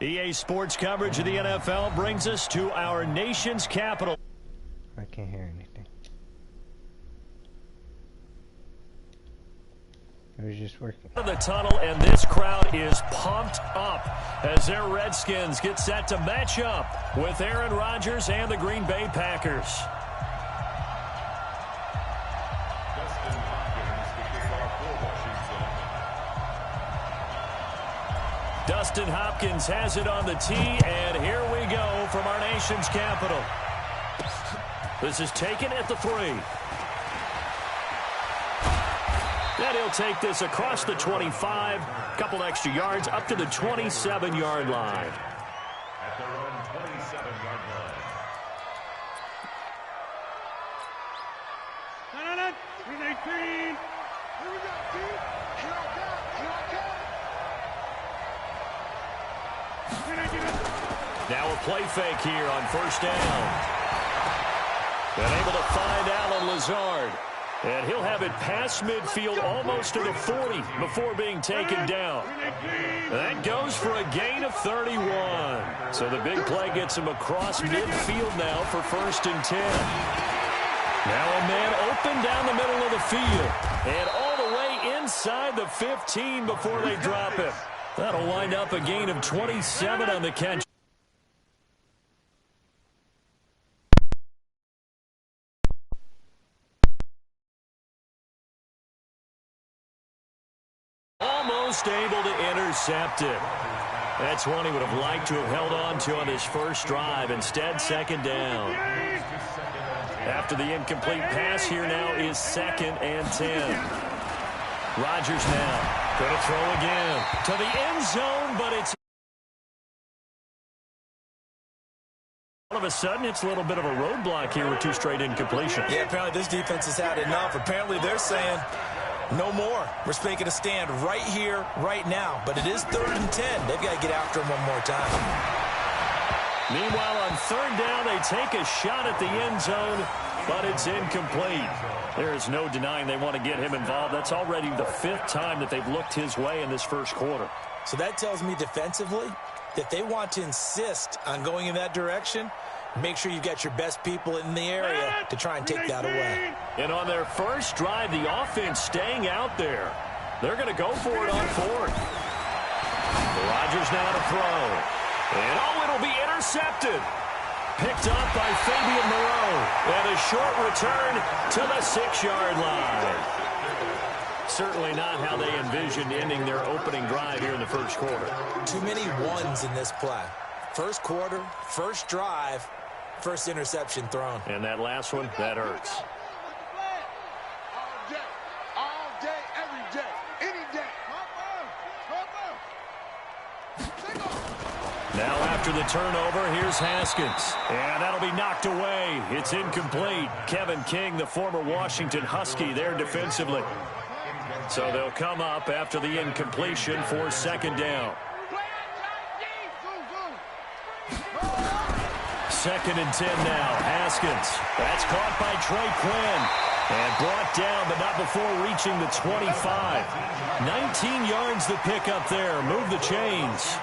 EA Sports coverage of the NFL brings us to our nation's capital. I can't hear anything. It was just working. The tunnel, and this crowd is pumped up as their Redskins get set to match up with Aaron Rodgers and the Green Bay Packers. Dustin Hopkins has it on the tee, and here we go from our nation's capital. This is taken at the 3. And he'll take this across the 25, couple extra yards up to the 27-yard line. At their own 27-yard line. Here we go, team. Here I come. Now a play fake here on first down. And able to find Allen Lazard. And he'll have it past midfield almost to the 40 before being taken down. That goes for a gain of 31. So the big play gets him across midfield now for 1st and 10. Now a man open down the middle of the field. And all the way inside the 15 before they drop him. That'll wind up a gain of 27 on the catch. Almost able to intercept it. That's one he would have liked to have held on to on his first drive. Instead, 2nd down. After the incomplete pass, here now is 2nd and 10. Rodgers now going to throw again to the end zone, but it's all of a sudden it's a little bit of a roadblock here with 2 straight incompletions. Yeah, apparently this defense has had enough. Apparently they're saying no more. We're making a stand right here, right now. But it is 3rd and 10. They've got to get after him one more time. Meanwhile, on 3rd down, they take a shot at the end zone, but it's incomplete. There is no denying they want to get him involved. That's already the 5th time that they've looked his way in this first quarter. So that tells me defensively that they want to insist on going in that direction. Make sure you've got your best people in the area to try and take that away. And on their first drive, the offense staying out there. They're going to go for it on 4th. Rodgers now to throw. And it'll be intercepted. Picked up by Fabian Moreau. And a short return to the 6-yard line. Certainly not how they envisioned ending their opening drive here in the first quarter. Too many ones in this play. First quarter, first drive, first interception thrown. And that last one, that hurts. All day, every day, any day. Now after the turnover, here's Haskins. And that'll be knocked away. It's incomplete. Kevin King, the former Washington Husky, there defensively. So they'll come up after the incompletion for 2nd down. 2nd and 10 now. Haskins. That's caught by Trey Quinn. And brought down, but not before reaching the 25. 19 yards the pick up there. Move the chains.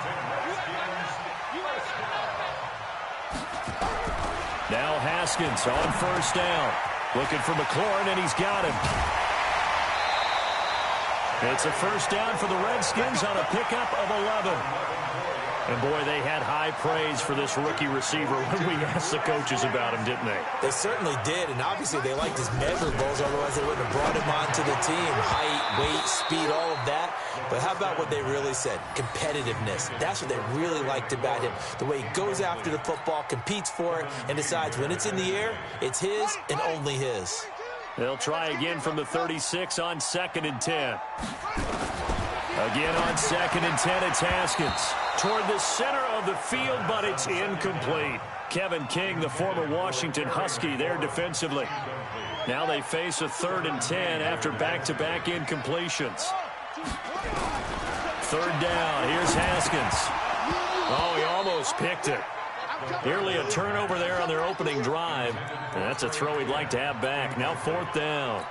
Now Haskins on 1st down. Looking for McLaurin, and he's got him. It's a 1st down for the Redskins on a pickup of 11. And, boy, they had high praise for this rookie receiver when we asked the coaches about him, didn't they? They certainly did, and obviously they liked his measurables, otherwise they wouldn't have brought him onto the team. Height, weight, speed, all of that. But how about what they really said? Competitiveness. That's what they really liked about him. The way he goes after the football, competes for it, and decides when it's in the air, it's his and only his. They'll try again from the 36 on 2nd and 10. Again on 2nd and 10, it's Haskins. Toward the center of the field, but it's incomplete. Kevin King, the former Washington Husky, there defensively. Now they face a 3rd and 10 after back-to-back incompletions. 3rd down, here's Haskins. Oh, he almost picked it. Nearly a turnover there on their opening drive. And that's a throw he'd like to have back. Now 4th down.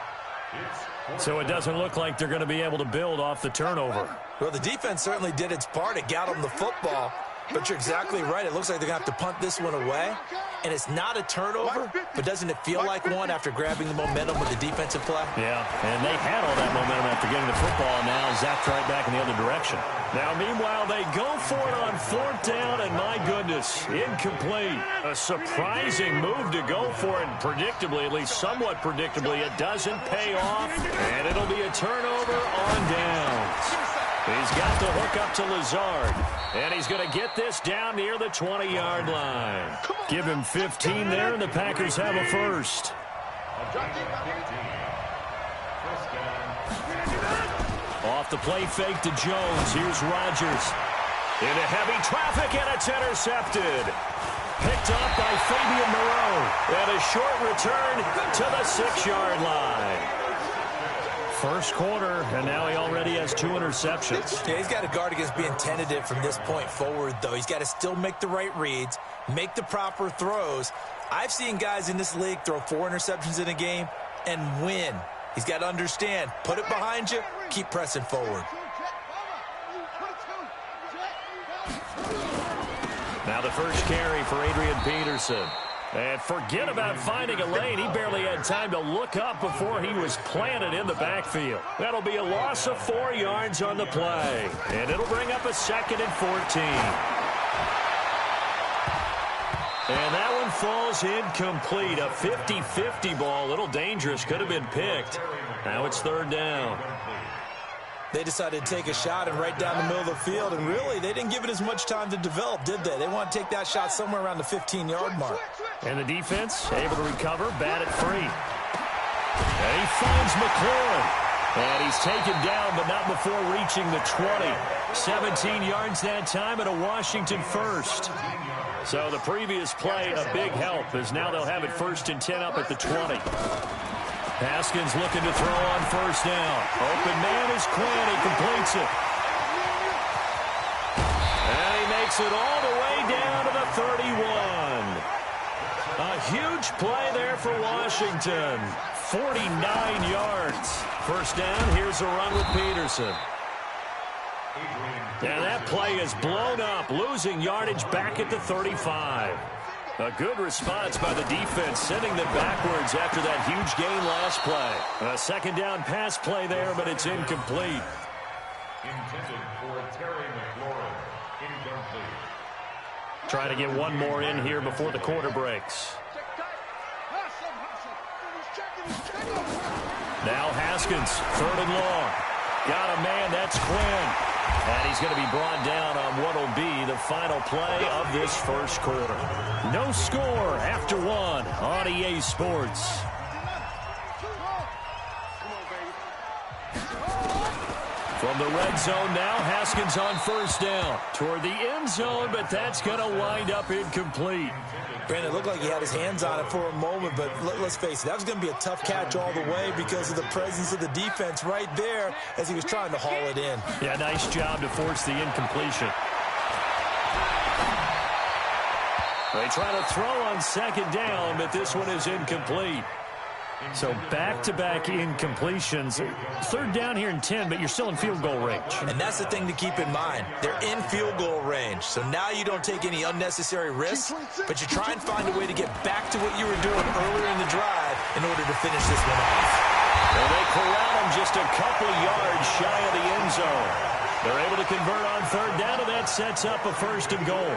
So it doesn't look like they're going to be able to build off the turnover. Well, the defense certainly did its part. It got them the football. But you're exactly right. It looks like they're going to have to punt this one away. And it's not a turnover, but doesn't it feel like one after grabbing the momentum with the defensive play? Yeah, and they had all that momentum after getting the football, and now zapped right back in the other direction. Now, meanwhile, they go for it on 4th down, and my goodness, incomplete. A surprising move to go for it, and predictably, at least somewhat predictably, it doesn't pay off, and it'll be a turnover on downs. He's got the hook up to Lazard, and he's going to get this down near the 20-yard line. Give him 15 there, and the Packers have a first. Off the play fake to Jones. Here's Rodgers. Into heavy traffic, and it's intercepted. Picked up by Fabian Moreau. And a short return to the 6-yard line. First quarter, and now he already has 2 interceptions. Yeah, he's got to guard against being tentative from this point forward, though. He's got to still make the right reads, make the proper throws. I've seen guys in this league throw 4 interceptions in a game and win. He's got to understand, put it behind you, keep pressing forward. Now the first carry for Adrian Peterson. And forget about finding a lane. He barely had time to look up before he was planted in the backfield. That'll be a loss of 4 yards on the play. And it'll bring up a 2nd and 14. And that one falls incomplete. A 50-50 ball. A little dangerous. Could have been picked. Now it's 3rd down. They decided to take a shot and right down the middle of the field, and really, they didn't give it as much time to develop, did they? They want to take that shot somewhere around the 15-yard mark. And the defense able to recover, bat it free. And he finds McLaurin. And he's taken down, but not before reaching the 20. 17 yards that time and a Washington first. So the previous play, a big help, as now they'll have it 1st and 10 up at the 20. Haskins looking to throw on 1st down. Open man is Quinn. He completes it. And he makes it all the way down to the 31. A huge play there for Washington. 49 yards. 1st down. Here's a run with Peterson. And that play is blown up, losing yardage back at the 35. A good response by the defense, sending them backwards after that huge gain last play. A 2nd down pass play there, but it's incomplete. Intended for Terry McLaurin. Incomplete. Try to get one more in here before the quarter breaks. Now Haskins, 3rd and long. Got a man, that's Quinn. And he's going to be brought down on what will be the final play of this first quarter. No score after 1 on EA Sports. From the red zone now, Haskins on 1st down. Toward the end zone, but that's going to wind up incomplete. Brandon, it looked like he had his hands on it for a moment, but let's face it, that was going to be a tough catch all the way because of the presence of the defense right there as he was trying to haul it in. Yeah, nice job to force the incompletion. They try to throw on 2nd down, but this one is incomplete. So back-to-back incompletions. 3rd down here in 10, but you're still in field goal range. And that's the thing to keep in mind. They're in field goal range. So now you don't take any unnecessary risks, but you try and find a way to get back to what you were doing earlier in the drive in order to finish this one off. And they corral him just a couple yards shy of the end zone. They're able to convert on 3rd down, and that sets up a 1st and goal.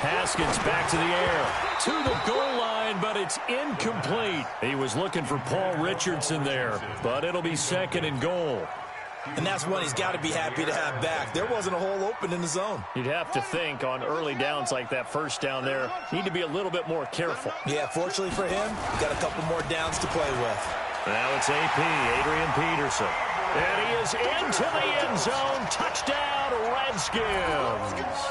Haskins back to the air, to the goal line, but it's incomplete. He was looking for Paul Richardson there, but it'll be 2nd and goal. And that's one he's got to be happy to have back. There wasn't a hole open in the zone. You'd have to think on early downs like that 1st down there, need to be a little bit more careful. Yeah, fortunately for him, got a couple more downs to play with. Now it's AP, Adrian Peterson. And he is into the end zone. Touchdown, Redskins.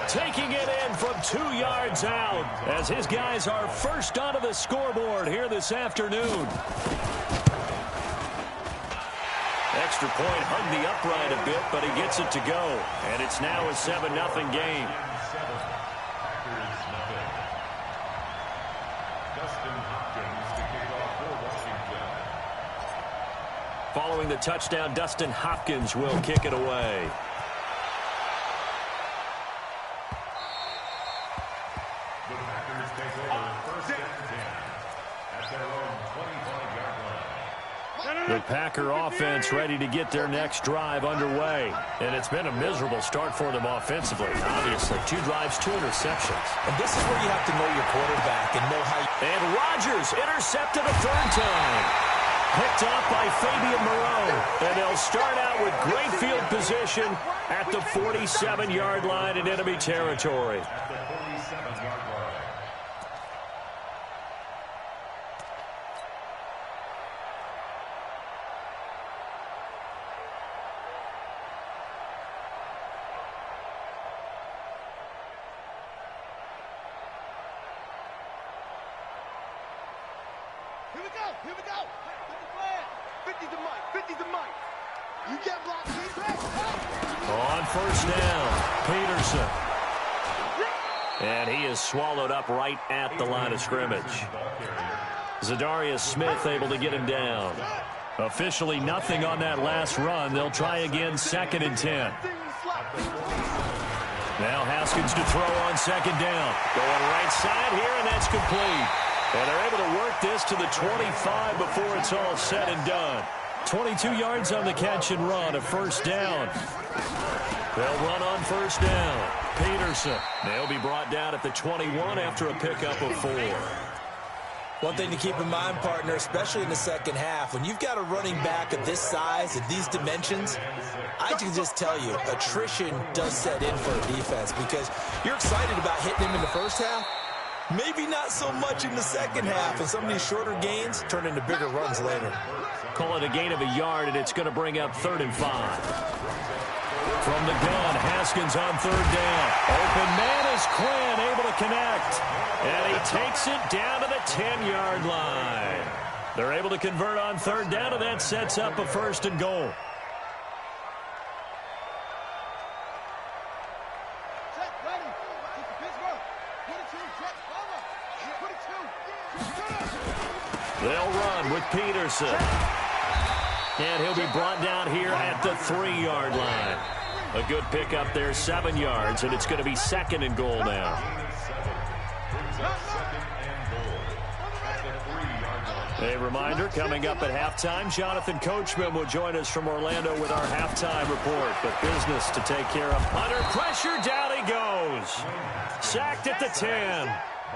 Taking it in from 2 yards out as his guys are first onto the scoreboard here this afternoon. Extra point hugged the upright a bit, but he gets it to go. And it's now a 7-0 game. Dustin Hopkins to kick off for Washington. Following the touchdown, Dustin Hopkins will kick it away. The Packer offense ready to get their next drive underway. And it's been a miserable start for them offensively. Obviously, 2 drives, 2 interceptions. And this is where you have to know your quarterback and know how you... And Rodgers intercepted a 3rd time. Picked off by Fabian Moreau. And they'll start out with great field position at the 47-yard line in enemy territory. Here we go. Here we go. 50 to Mike. 50 to Mike. You get blocked. On 1st down, Peterson. And he is swallowed up right at the line of scrimmage. Zadarius Smith able to get him down. Officially nothing on that last run. They'll try again, 2nd and 10. Now Haskins to throw on 2nd down. Going right side here, and that's complete. And they're able to work this to the 25 before it's all said and done. 22 yards on the catch and run, a 1st down. They'll run on 1st down. Peterson. They'll be brought down at the 21 after a pickup of 4. One thing to keep in mind, partner, especially in the second half, when you've got a running back of this size, of these dimensions, I can just tell you, attrition does set in for a defense because you're excited about hitting him in the first half. Maybe not so much in the second half, and some of these shorter gains turn into bigger runs later. Call it a gain of a yard, and it's going to bring up 3rd and 5. From the gun, Haskins on 3rd down. Open man is Quinn, able to connect. And he takes it down to the 10-yard line. They're able to convert on 3rd down, and that sets up a 1st and goal. They'll run with Peterson. And he'll be brought down here at the 3-yard line. A good pickup there, 7 yards, and it's going to be 2nd and goal now. A reminder, coming up at halftime, Jonathan Coachman will join us from Orlando with our halftime report. But business to take care of. Under pressure, down he goes. Sacked at the 10.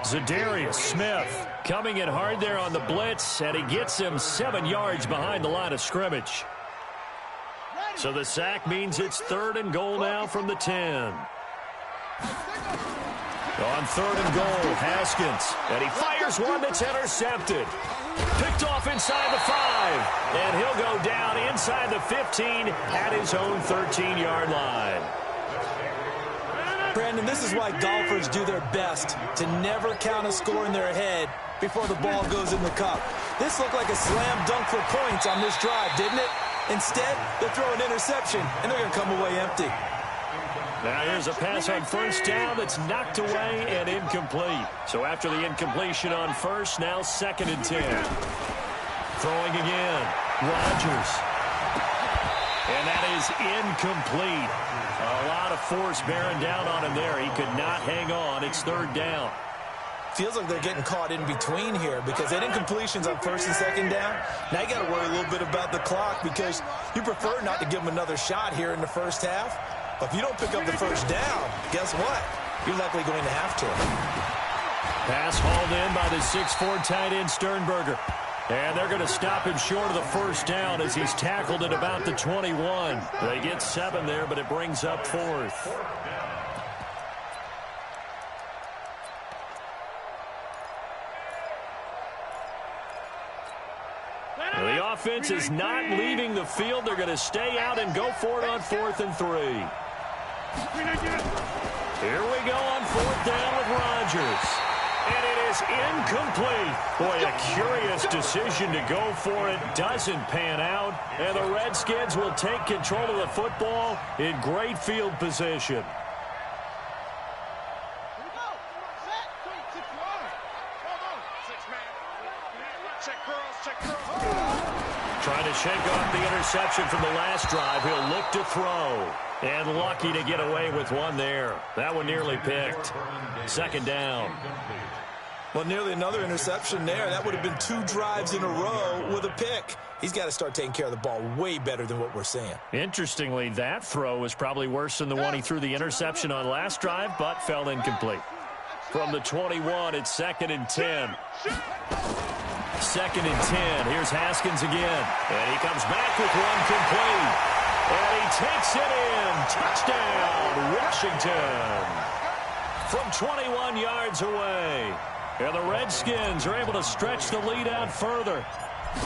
Zadarius Smith coming in hard there on the blitz, and he gets him 7 yards behind the line of scrimmage. So the sack means it's 3rd and goal now from the 10. On 3rd and goal, Haskins, and he fires one that's intercepted. Picked off inside the 5, and he'll go down inside the 15 at his own 13-yard line. Brandon, this is why golfers do their best to never count a score in their head before the ball goes in the cup. This looked like a slam dunk for points on this drive, didn't it? Instead, they throw an interception, and they're going to come away empty. Now here's a pass on 1st down that's knocked away and incomplete. So after the incompletion on 1st, now 2nd and 10. Throwing again. Rodgers. And that is incomplete. A lot of force bearing down on him there. He could not hang on. It's 3rd down. Feels like they're getting caught in between here because that incompletion's on 1st and 2nd down. Now you got to worry a little bit about the clock because you prefer not to give them another shot here in the first half. But if you don't pick up the 1st down, guess what? You're likely going to have to. Pass hauled in by the 6'4" tight end Sternberger. And they're going to stop him short of the 1st down as he's tackled at about the 21. They get 7 there, but it brings up 4th. The offense is not leaving the field. They're going to stay out and go for it on 4th and 3. Here we go on 4th down with Rodgers. And it is incomplete. Boy, a curious decision to go for it. Doesn't pan out. And the Redskins will take control of the football in great field position. Trying to shake off the interception from the last drive. He'll look to throw. And lucky to get away with one there. That one nearly picked. 2nd down. Well, nearly another interception there. That would have been 2 drives in a row with a pick. He's got to start taking care of the ball way better than what we're seeing. Interestingly, that throw was probably worse than the one he threw the interception on last drive, but fell incomplete. From the 21, it's 2nd and 10. 2nd and 10. Here's Haskins again. And he comes back with one complete. And he takes it in. Touchdown, Washington. From 21 yards away. And the Redskins are able to stretch the lead out further.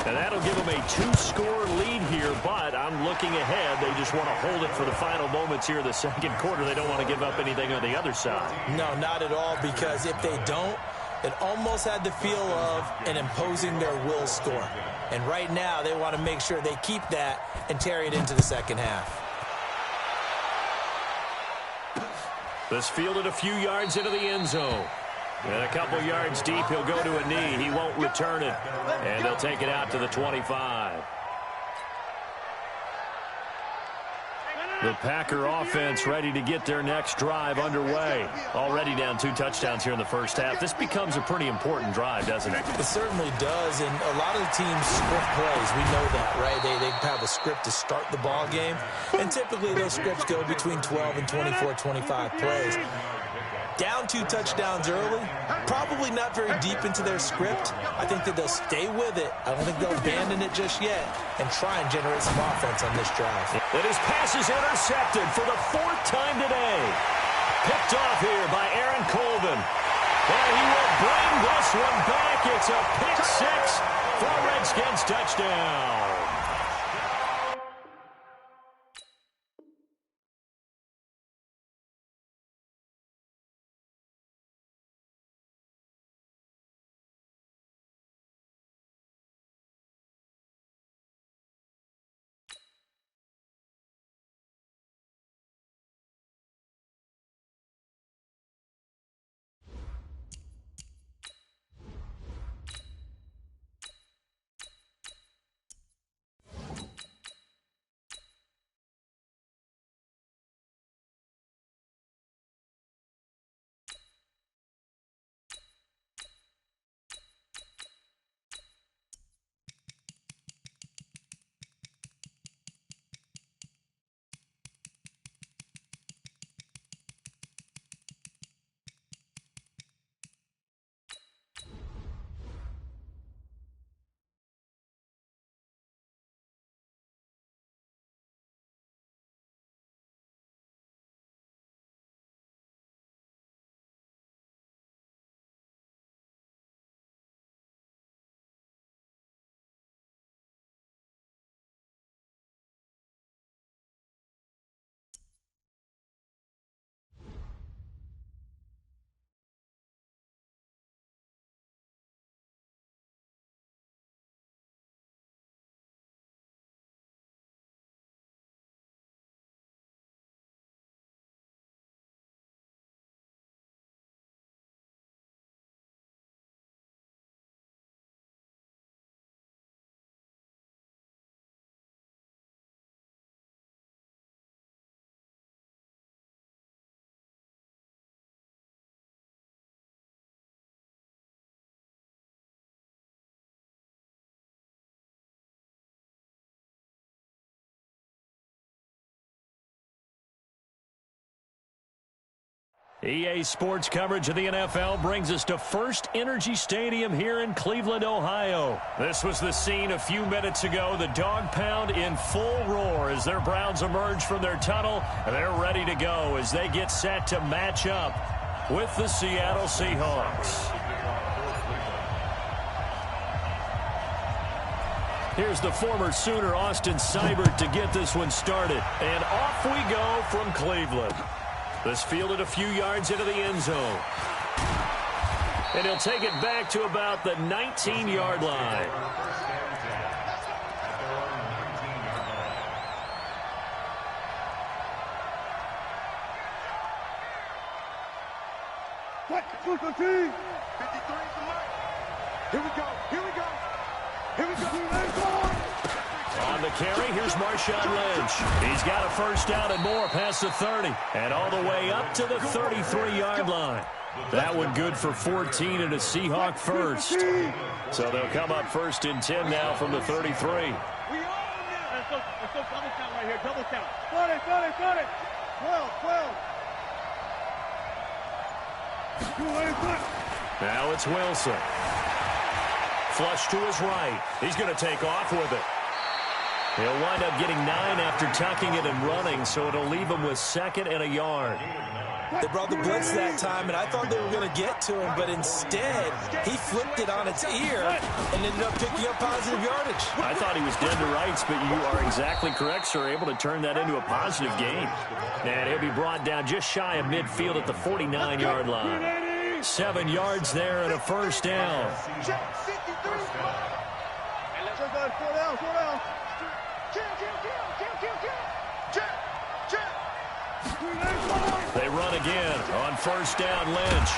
And that'll give them a 2-score lead here, but I'm looking ahead. They just want to hold it for the final moments here in the second quarter. They don't want to give up anything on the other side. No, not at all, because if they don't, it almost had the feel of an imposing their will score. And right now, they want to make sure they keep that and carry it into the second half. This fielded a few yards into the end zone. And a couple yards deep, he'll go to a knee. He won't return it. And they'll take it out to the 25. The Packer offense ready to get their next drive underway. Already down 2 touchdowns here in the first half. This becomes a pretty important drive, doesn't it? It certainly does, and a lot of the teams script plays. We know that, right? They have a script to start the ball game, and typically those scripts go between 12 and 24, 25 plays. Down 2 touchdowns early, probably not very deep into their script. I think that they'll stay with it. I don't think they'll abandon it just yet and try and generate some offense on this drive. And his pass is intercepted for the 4th time today. Picked off here by Aaron Colvin. And he will bring this one back. It's a pick 6 for a Redskins touchdown. EA Sports coverage of the NFL brings us to First Energy Stadium here in Cleveland, Ohio. This was the scene a few minutes ago. The dog pound in full roar as their Browns emerge from their tunnel. They're ready to go as they get set to match up with the Seattle Seahawks. Here's the former Sooner, Austin Seibert, to get this one started. And off we go from Cleveland. This fielded a few yards into the end zone. And he'll take it back to about the 19-yard line. What? 53 is the mark. Here we go. Here we go. Here we go. On the carry, here's Marshawn Lynch. He's got a first down and more past the 30. And all the way up to the 33-yard line. That one good for 14 and a Seahawk first. So they'll come up 1st and 10 now from the 33. We all now. Let's go double count right here. Double count. Got it. 12. Now it's Wilson. Flush to his right. He's going to take off with it. He'll wind up getting 9 after tucking it and running, so it'll leave him with 2nd and a yard. They brought the blitz that time, and I thought they were going to get to him, but instead, he flipped it on its ear and ended up picking up positive yardage. I thought he was dead to rights, but you are exactly correct, sir. Able to turn that into a positive gain. And he'll be brought down just shy of midfield at the 49-yard line. 7 yards there and a 1st down. They run again on 1st down, Lynch.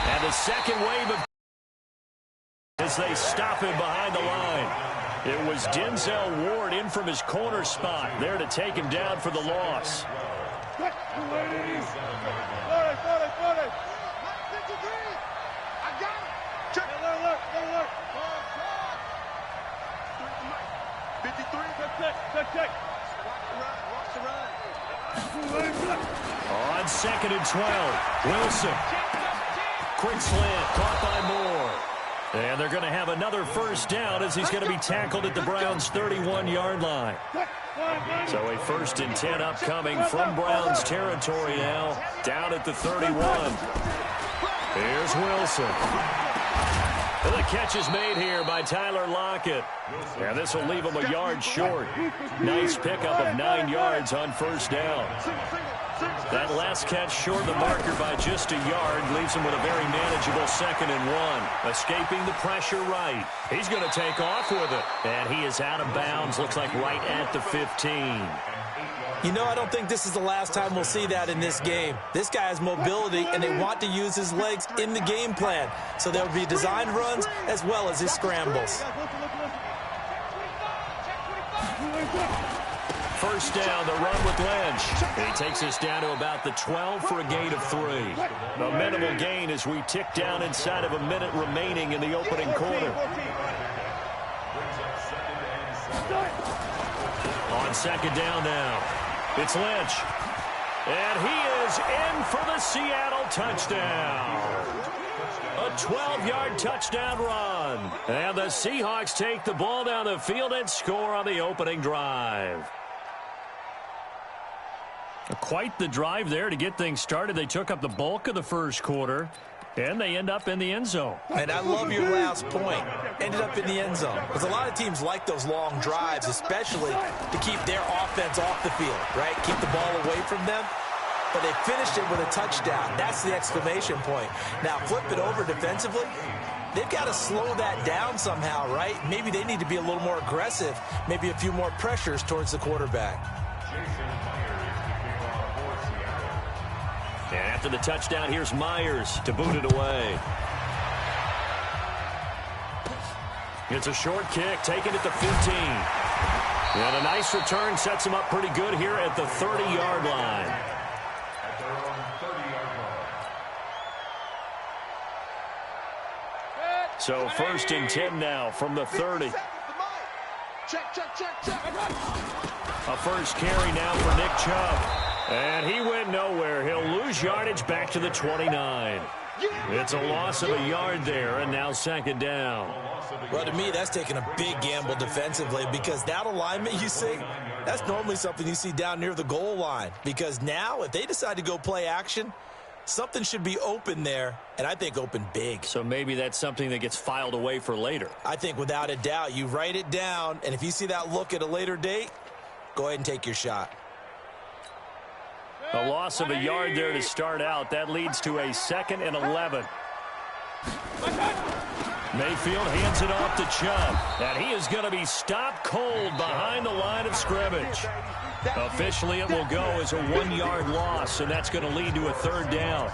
And the second wave of as they stop him behind the line. It was Denzel Ward in from his corner spot there to take him down for the loss. On 2nd and 12, Wilson. Quick slant, caught by Moore. And they're going to have another 1st down as he's going to be tackled at the Browns' 31-yard line. So a 1st and 10 upcoming from Browns territory now, down at the 31. Here's Wilson. And the catch is made here by Tyler Lockett. And this will leave him a yard short. Nice pickup of 9 yards on 1st down. That last catch short of the marker by just a yard leaves him with a very manageable 2nd and 1. Escaping the pressure right. He's going to take off with it. And he is out of bounds. Looks like right at the 15. You know, I don't think this is the last time we'll see that in this game. This guy has mobility, and they want to use his legs in the game plan. So there will be designed runs as well as his scrambles. 1st down, the run with Lynch. He takes us down to about the 12 for a gain of 3. A minimal gain as we tick down inside of a minute remaining in the opening quarter. On 2nd down now, it's Lynch. And he is in for the Seattle touchdown. A 12-yard touchdown run. And the Seahawks take the ball down the field and score on the opening drive. Quite the drive there to get things started. They took up the bulk of the 1st quarter, and they end up in the end zone. And I love your last point. Ended up in the end zone. Because a lot of teams like those long drives, especially to keep their offense off the field, right? Keep the ball away from them. But they finished it with a touchdown. That's the exclamation point. Now, flip it over defensively. They've got to slow that down somehow, right? Maybe they need to be a little more aggressive. Maybe a few more pressures towards the quarterback. And after the touchdown, here's Myers to boot it away. It's a short kick, taken at the 15. And a nice return sets him up pretty good here at the 30-yard line. So 1st and 10 now from the 30. A 1st carry now for Nick Chubb. And he went nowhere. He'll lose yardage back to the 29. It's a loss of a yard there, and now 2nd down. Well, to me, that's taking a big gamble defensively because that alignment you see, that's normally something you see down near the goal line. Because now, if they decide to go play action, something should be open there, and I think open big. So maybe that's something that gets filed away for later. I think without a doubt, you write it down, and if you see that look at a later date, go ahead and take your shot. A loss of a yard there to start out. That leads to a 2nd and 11. Mayfield hands it off to Chubb. And he is going to be stopped cold behind the line of scrimmage. Officially, it will go as a 1-yard loss, and that's going to lead to a 3rd down.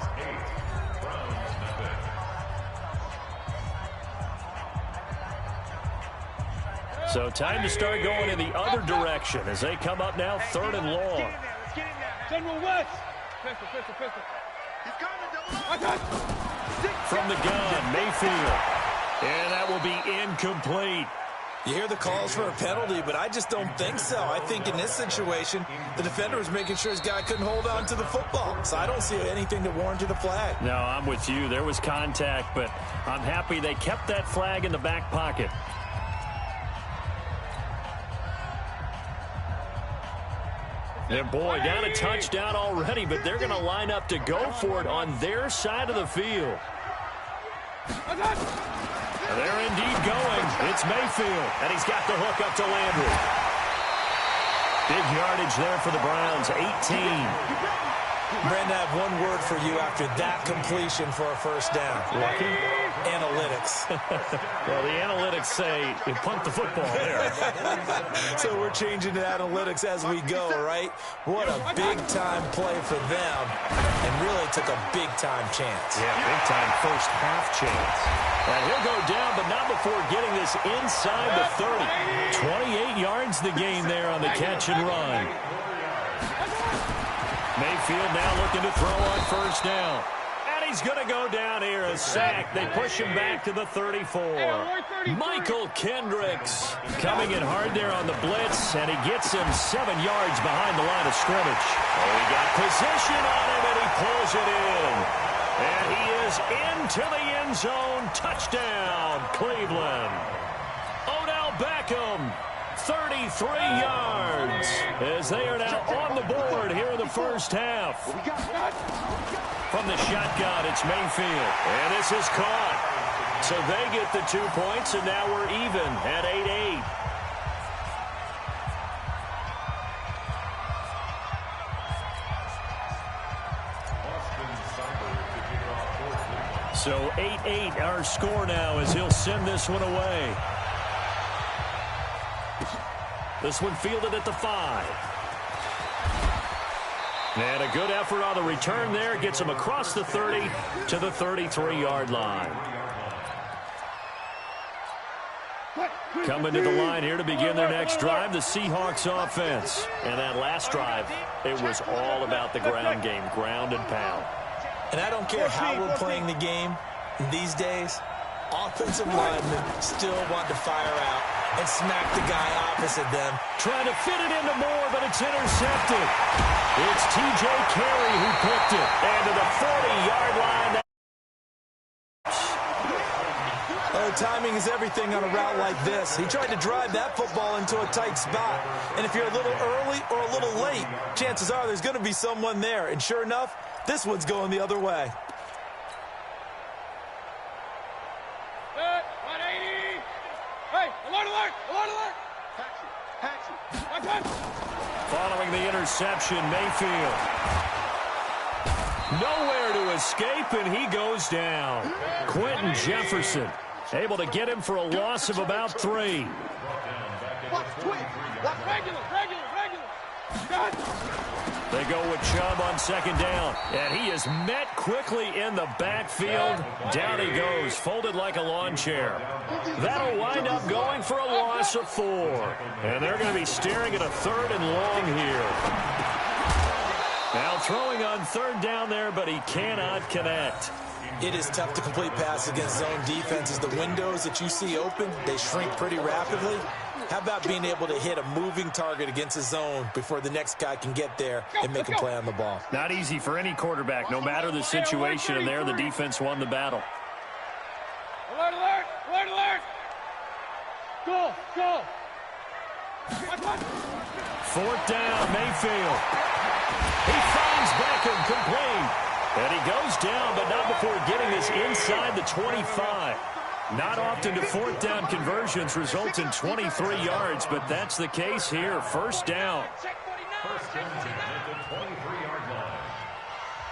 So time to start going in the other direction as they come up now 3rd and long. General West. Pistol. From the gun, Mayfield. And that will be incomplete. You hear the calls for a penalty, but I just don't think so. I think in this situation, the defender was making sure his guy couldn't hold on to the football. So I don't see anything to warrant the flag. No, I'm with you. There was contact, but I'm happy they kept that flag in the back pocket. And boy, down a touchdown already, but they're going to line up to go for it on their side of the field. They're indeed going. It's Mayfield, and he's got the hook up to Landry. Big yardage there for the Browns, 18. Brandon, I have one word for you after that completion for a first down. Lucky? Analytics. Well, the analytics say you punt the football there. So we're changing to analytics as we go, right? What a big-time play for them, and really took a big-time chance. Yeah, big-time first half chance. And he'll go down, but not before getting this inside the 30. 28 yards the gain there on the catch and run. Mayfield now looking to throw on first down. And he's going to go down here, a sack. They push him back to the 34. Michael Kendricks coming in hard there on the blitz, and he gets him 7 yards behind the line of scrimmage. Oh, he got position on him, and he pulls it in. And he is into the end zone. Touchdown, Cleveland. Odell Beckham, 33 yards, as they are now on the board here in the first half. From the shotgun, it's Mayfield, and this is caught. So they get the 2 points, and now we're even at 8-8. So 8-8 our score now as he'll send this one away. This one fielded at the 5. And a good effort on the return there. Gets him across the 30 to the 33-yard line. Coming to the line here to begin their next drive, the Seahawks offense. And that last drive, it was all about the ground game, ground and pound. And I don't care how we're playing the game these days, offensive linemen still want to fire out and smack the guy opposite them. Trying to fit it into Moore, but it's intercepted. It's T.J. Carey who picked it. And to the 40-yard line. Oh, timing is everything on a route like this. He tried to drive that football into a tight spot. And if you're a little early or a little late, chances are there's going to be someone there. And sure enough, this one's going the other way. Following the interception, Mayfield. Nowhere to escape, and he goes down. Quentin Jefferson able to get him for a loss of about 3. They go with Chubb on second down, and he is met quickly in the backfield. Down he goes, folded like a lawn chair. That'll wind up going for a loss of 4. And they're going to be staring at a 3rd and long here. Now throwing on 3rd down there, but he cannot connect. It is tough to complete passes against zone defenses. The windows that you see open, they shrink pretty rapidly. How about being able to hit a moving target against a zone before the next guy can get there and make a play on the ball? Not easy for any quarterback, no matter the situation, and there the defense won the battle. Alert, alert, alert, alert. Go, go. 4th down, Mayfield. He finds Beckham complete. And he goes down, but not before getting this inside the 25. Not often do 4th down conversions result in 23 yards, but that's the case here. 1st down.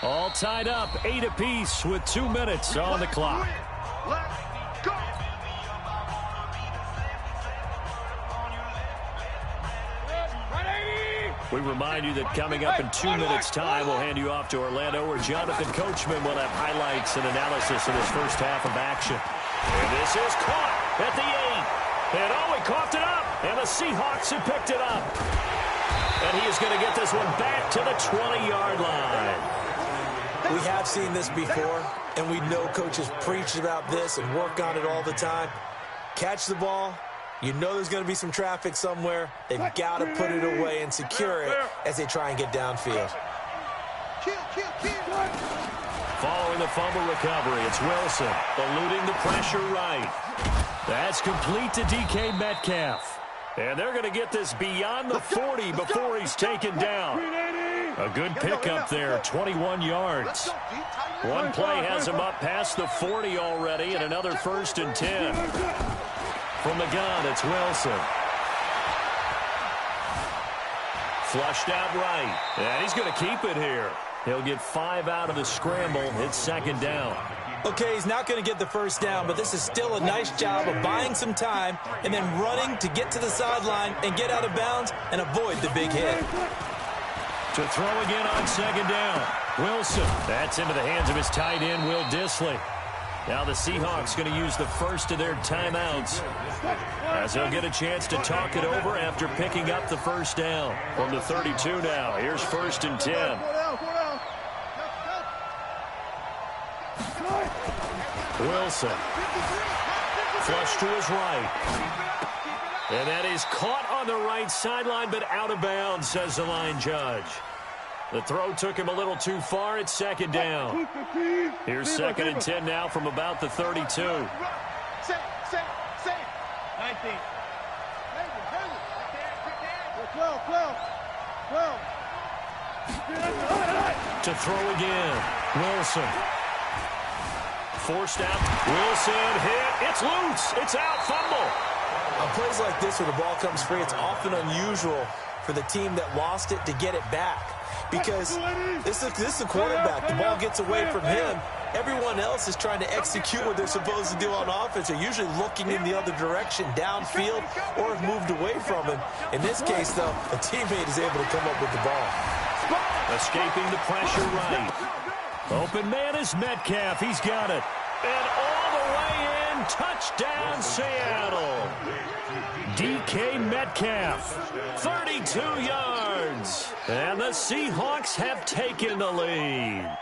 All tied up, 8 apiece with 2 minutes on the clock. Let's go. We remind you that coming up in 2 minutes' time, we'll hand you off to Orlando, where Jonathan Coachman will have highlights and analysis of this first half of action. And this is caught at the 8. And oh, he coughed it up. And the Seahawks have picked it up. And he is going to get this one back to the 20-yard line. We have seen this before, and we know coaches preach about this and work on it all the time. Catch the ball. You know there's going to be some traffic somewhere. They've got to put it away and secure it as they try and get downfield. Following the fumble recovery, it's Wilson eluding the pressure right. That's complete to DK Metcalf. And they're going to get this beyond the 40 before he's taken down. A good pickup there, 21 yards. One play has him up past the 40 already, and another 1st and 10. From the gun, it's Wilson. Flushed out right. And he's going to keep it here. He'll get 5 out of the scramble. It's 2nd down. Okay, he's not going to get the 1st down, but this is still a nice job of buying some time and then running to get to the sideline and get out of bounds and avoid the big hit. To throw again on 2nd down. Wilson. That's into the hands of his tight end, Will Dissly. Now the Seahawks going to use the first of their timeouts as they'll get a chance to talk it over after picking up the 1st down. From the 32 now, here's 1st and 10. Wilson. Flush to his right. And that is caught on the right sideline, but out of bounds, says the line judge. The throw took him a little too far. It's 2nd down. Here's 2nd and 10 now from about the 32. 19. To throw again. Wilson. Forced out. Wilson hit. It's loose. It's out. Fumble. On plays like this where the ball comes free, it's often unusual for the team that lost it to get it back. Because this is the quarterback. The ball gets away from him. Everyone else is trying to execute what they're supposed to do on offense. They're usually looking in the other direction, downfield, or have moved away from him. In this case, though, a teammate is able to come up with the ball. Escaping the pressure right. Open man is Metcalf. He's got it. And all the way in, touchdown Seattle. DK Metcalf, 32 yards. And the Seahawks have taken the lead.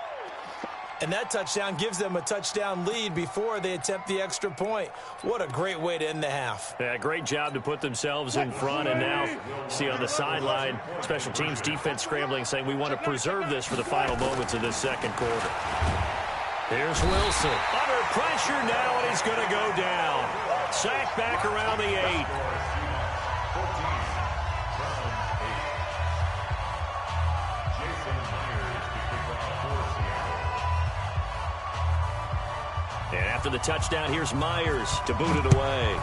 And that touchdown gives them a touchdown lead before they attempt the extra point. What a great way to end the half. Yeah, great job to put themselves in front. And now, see on the sideline, special teams defense scrambling, saying we want to preserve this for the final moments of this 2nd quarter. Here's Wilson. Under pressure now, and he's going to go down. Sacked back around the 8. And after the touchdown, here's Myers to boot it away.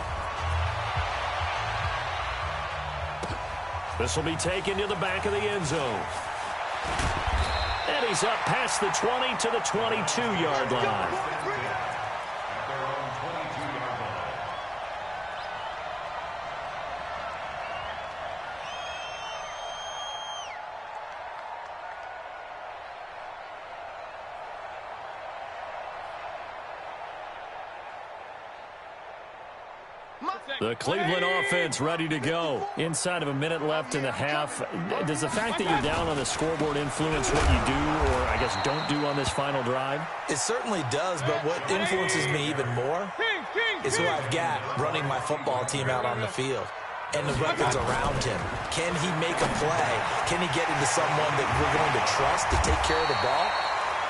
This will be taken to the back of the end zone. And he's up past the 20 to the 22-yard line. The Cleveland offense ready to go. Inside of a minute left in the half. Does the fact that you're down on the scoreboard influence what you do, or I guess don't do on this final drive? It certainly does, but what influences me even more is who I've got running my football team out on the field. And the weapons around him. Can he make a play? Can he get into someone that we're going to trust to take care of the ball?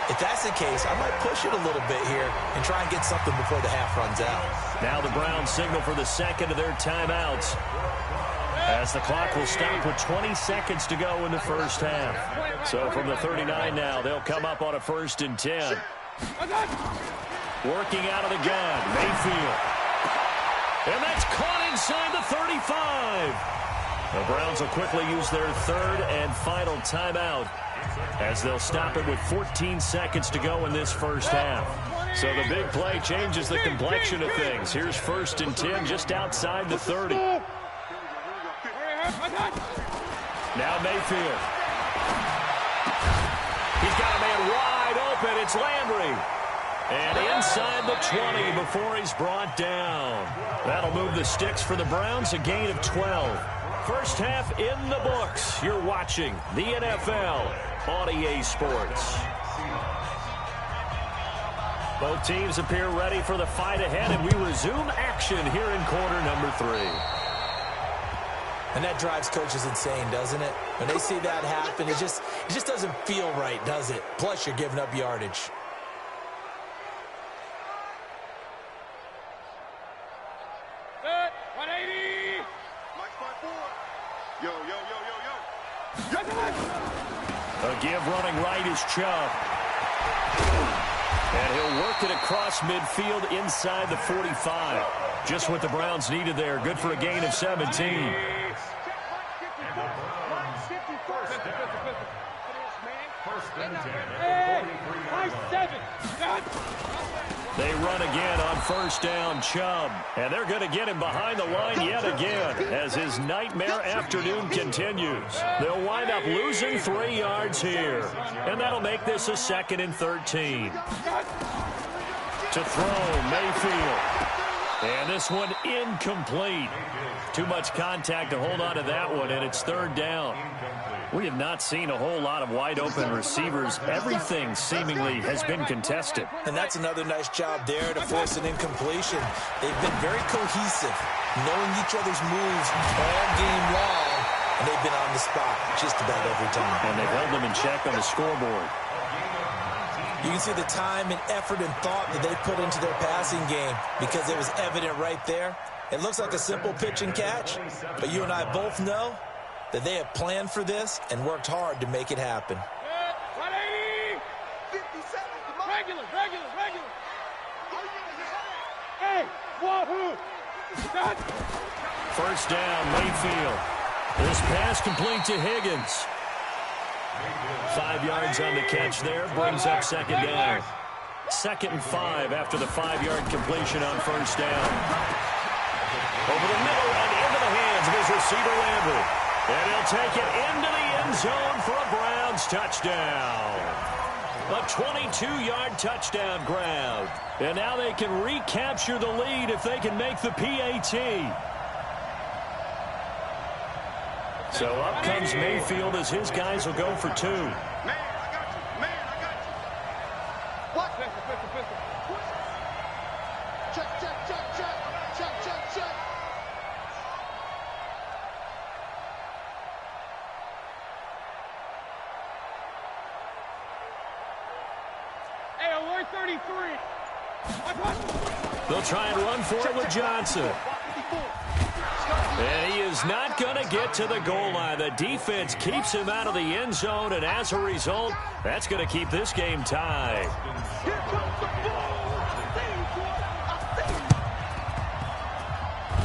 If that's the case, I might push it a little bit here and try and get something before the half runs out. Now the Browns signal for the 2nd of their timeouts, as the clock will stop with 20 seconds to go in the 1st half. So from the 39 now, they'll come up on a 1st and 10. Working out of the gun, Mayfield. And that's caught inside the 35. The Browns will quickly use their 3rd and final timeout, as they'll stop it with 14 seconds to go in this 1st half. So the big play changes the complexion of things. Here's 1st and 10 just outside the 30. Now Mayfield. He's got a man wide open. It's Landry. And inside the 20 before he's brought down. That'll move the sticks for the Browns, a gain of 12. 1st half in the books. You're watching the NFL on EA Sports. Both teams appear ready for the fight ahead, and we resume action here in quarter number 3. And that drives coaches insane, doesn't it? When they see that happen, it just doesn't feel right, does it? Plus, you're giving up yardage. Set, 180. Mike 5-4. Yo, yo, yo, yo, yo. A give running right is Chubb. And he'll work it across midfield inside the 45. Just what the Browns needed there. Good for a gain of 17. They run again on first down, Chubb. And they're going to get him behind the line yet again as his nightmare afternoon continues. They'll wind up losing 3 yards here. And that'll make this a 2nd and 13. To throw, Mayfield. And this one incomplete. Too much contact to hold on to that one, and it's 3rd down. We have not seen a whole lot of wide-open receivers. Everything seemingly has been contested. And that's another nice job there to force an incompletion. They've been very cohesive, knowing each other's moves all game long, and they've been on the spot just about every time. And they've held them in check on the scoreboard. You can see the time and effort and thought that they put into their passing game because it was evident right there. It looks like a simple pitch and catch, but you and I both know that they have planned for this and worked hard to make it happen. 180. 57. Regular. Hey, wahoo. First down, Mayfield. This pass complete to Higgins. 5 yards on the catch there, brings up 2nd down. 2nd and 5 after the 5-yard completion on first down. Over the middle and into the hands of his receiver, Landry. And he'll take it into the end zone for a Browns touchdown. A 22-yard touchdown grab. And now they can recapture the lead if they can make the PAT. So up comes Mayfield as his guys will go for 2. Man, I got you. What? Check. Hey, alert 33. They'll try and run for it with Johnson. And he is not going to get to the goal line. The defense keeps him out of the end zone, and as a result, that's going to keep this game tied.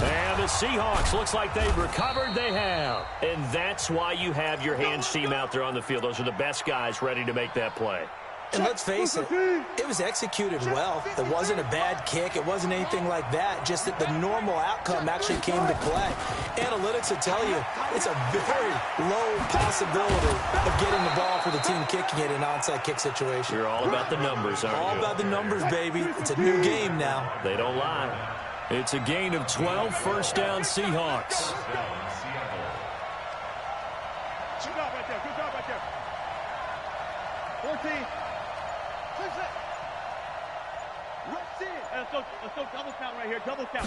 And the Seahawks, looks like they've recovered. They have. And that's why you have your hands team out there on the field. Those are the best guys ready to make that play. And let's face it, it was executed well. It wasn't a bad kick. It wasn't anything like that. Just that the normal outcome actually came to play. Analytics will tell you it's a very low possibility of getting the ball for the team kicking it in an onside kick situation. You're all about the numbers, aren't you? All about the numbers, baby. It's a new game now. They don't lie. It's a gain of 12, first down Seahawks. Good job right there. 14. Let's go double count right here. Double count.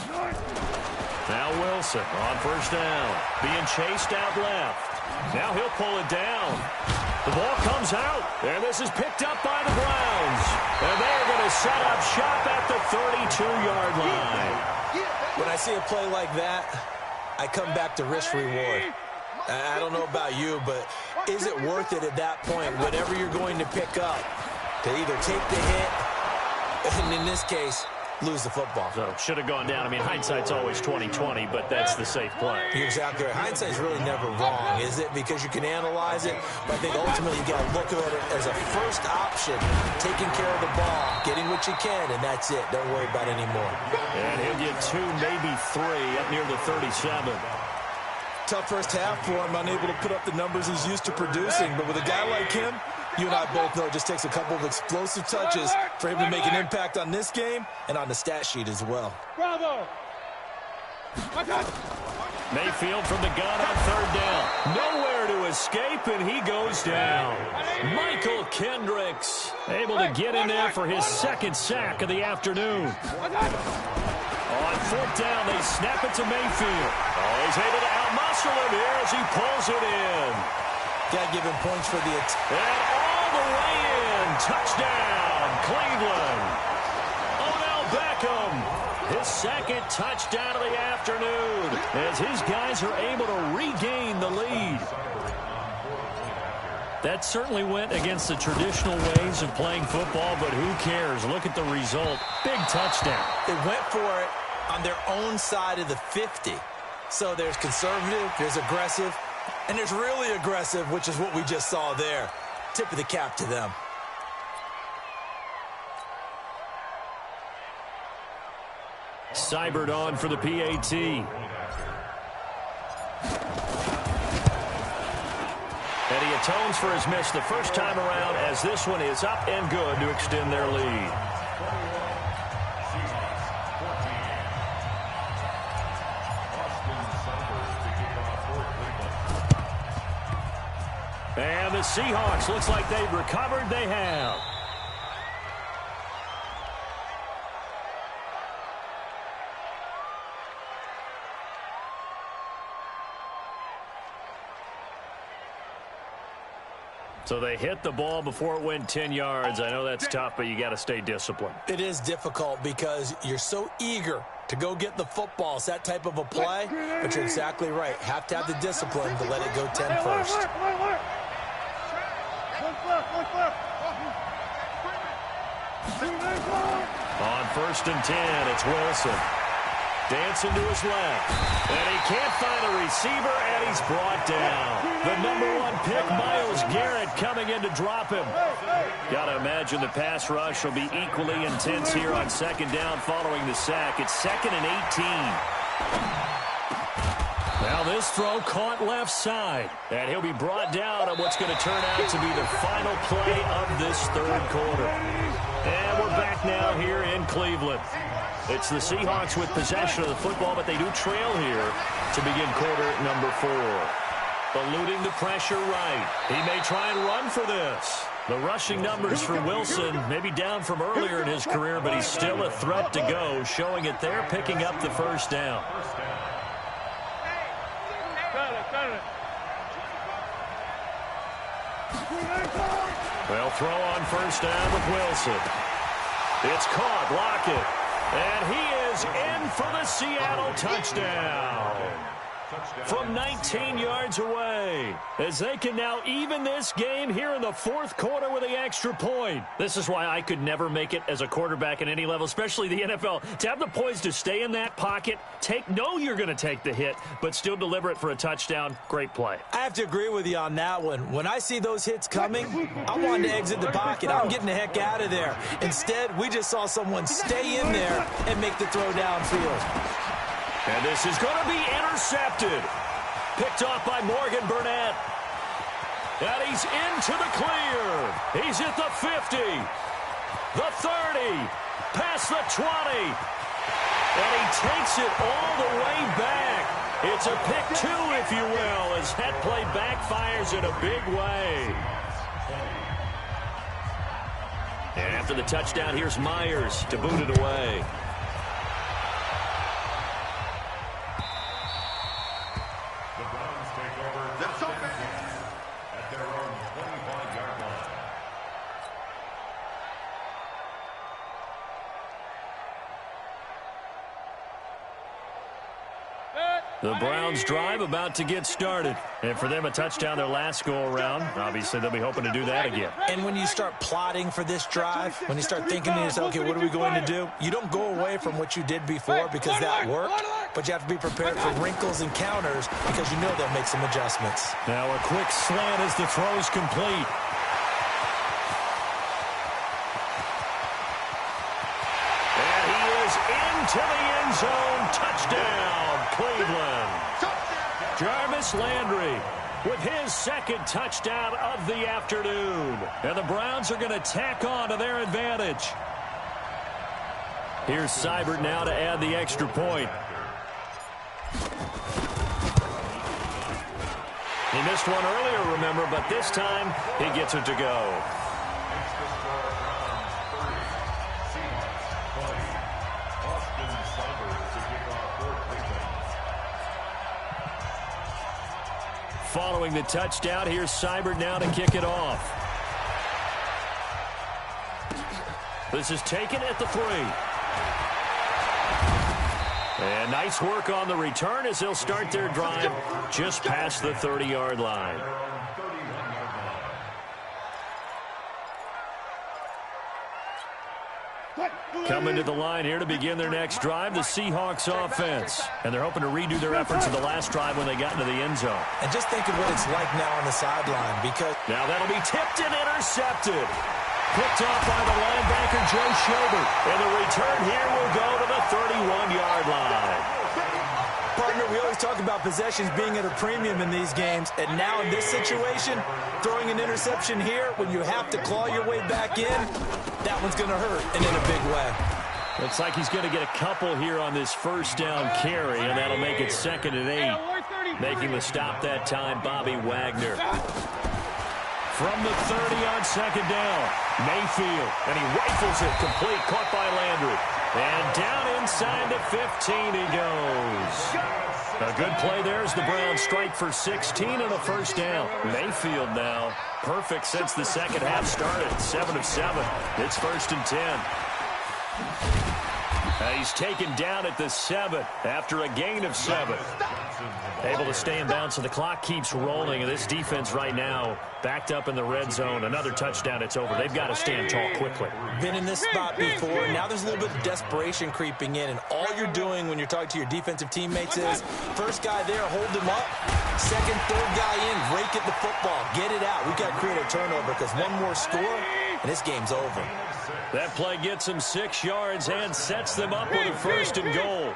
Now Wilson on first down. Being chased out left. Now he'll pull it down. The ball comes out. And this is picked up by the Browns. And they're going to set up shop at the 32-yard line. When I see a play like that, I come back to risk reward. I don't know about you, but is it worth it at that point, whatever you're going to pick up, to either take the hit, and in this case, lose the football? So should have gone down. I mean, hindsight's always 20/20, but that's the safe play. You're exactly right. Hindsight's really never wrong, is it? Because you can analyze it, but I think ultimately you got to look at it as a first option, taking care of the ball, getting what you can, and that's it. Don't worry about it anymore. And he'll get 2, maybe 3 up near the 37. Tough first half for him, unable to put up the numbers he's used to producing. But with a guy like him, you and I both know it just takes a couple of explosive touches for him to make an impact on this game and on the stat sheet as well. Bravo. Mayfield from the gun on third down. Nowhere to escape, and he goes down. Michael Kendricks able to get in there for his second sack of the afternoon. On fourth down, they snap it to Mayfield. Oh, he's able to outmuscle him here as he pulls it in. Got to give him points for the And all the way in. Touchdown, Cleveland. Odell Beckham, his second touchdown of the afternoon, as his guys are able to regain the lead. That certainly went against the traditional ways of playing football, but who cares? Look at the result. Big touchdown. They went for it on their own side of the 50. So there's conservative, there's aggressive, and there's really aggressive, which is what we just saw there. Tip of the cap to them. Seibert on for the PAT. And he atones for his miss the first time around, as this one is up and good to extend their lead. And the Seahawks, looks like they've recovered. They have. So they hit the ball before it went 10 yards. I know that's tough, but you got to stay disciplined. It is difficult because you're so eager to go get the football. It's that type of a play, but you're exactly right. Have to have the discipline to let it go 10 first. On first and 10, it's Wilson. Dancing to his left. And he can't find a receiver, and he's brought down. The #1 pick, Myles Garrett, coming in to drop him. Got to imagine the pass rush will be equally intense here on second down following the sack. It's 2nd and 18. Now this throw caught left side. And he'll be brought down on what's going to turn out to be the final play of this third quarter. And we're back now here in Cleveland. It's the Seahawks with possession of the football, but they do trail here to begin quarter number 4. Eluding the pressure right. He may try and run for this. The rushing numbers for Wilson maybe down from earlier in his career, but he's still a threat to go, showing it there, picking up the first down. Well, throw on first down with Wilson. It's caught. Lockett. And he is in for the Seattle touchdown. From 19 yards away, as they can now even this game here in the fourth quarter with the extra point. This is why I could never make it as a quarterback at any level, especially the NFL. To have the poise to stay in that pocket, know you're going to take the hit, but still deliver it for a touchdown. Great play. I have to agree with you on that one. When I see those hits coming, I want to exit the pocket. I'm getting the heck out of there. Instead, we just saw someone stay in there and make the throw downfield. And this is going to be intercepted. Picked off by Morgan Burnett. And he's into the clear. He's at the 50. The 30. Past the 20. And he takes it all the way back. It's a pick 2, if you will, as that play backfires in a big way. And after the touchdown, here's Myers to boot it away. The Browns drive about to get started. And for them, a touchdown their last go-around. Obviously, they'll be hoping to do that again. And when you start plotting for this drive, when you start thinking to yourself, okay, what are we going to do? You don't go away from what you did before because that worked, but you have to be prepared for wrinkles and counters because you know they'll make some adjustments. Now a quick slant as the throw's complete. And he is into the end zone. Touchdown, Cleveland. Jarvis Landry with his second touchdown of the afternoon. And the Browns are going to tack on to their advantage. Here's Seibert now to add the extra point. He missed one earlier, remember, but this time he gets it to go. Makes the score Browns 30, Seahawks 20. Austin Seibert to kick off for Cleveland. Following the touchdown, here's Seibert now to kick it off. This is taken at the 3. And nice work on the return as they'll start their drive just past the 30-yard line. Coming to the line here to begin their next drive, the Seahawks offense. And they're hoping to redo their efforts in the last drive when they got into the end zone. And just think of what it's like now on the sideline, because now that'll be tipped and intercepted. Picked off by the linebacker, Joe Schobert. And the return here will go to the 31-yard line. Partner, we always talk about possessions being at a premium in these games, and now in this situation, throwing an interception here when you have to claw your way back in, that one's going to hurt, and in a big way. Looks like he's going to get a couple here on this first down carry, and that'll make it 2nd and 8. Making the stop that time, Bobby Wagner. From the 30 on 2nd down, Mayfield, and he rifles it complete, caught by Landry. And down inside the 15 he goes. A good play there as the Browns strike for 16 and a first down. Mayfield now perfect since the second half started. 7 of 7. It's 1st and 10. He's taken down at the 7 after a gain of 7. Able to stay in bounds, so the clock keeps rolling. And this defense right now backed up in the red zone. Another touchdown, it's over. They've got to stand tall quickly. Been in this spot before. Now there's a little bit of desperation creeping in. And all you're doing when you're talking to your defensive teammates is, first guy there, hold him up. Second, third guy in, rake at the football. Get it out. We've got to create a turnover because one more score, and this game's over. That play gets them 6 yards and sets them up with a 1st and goal.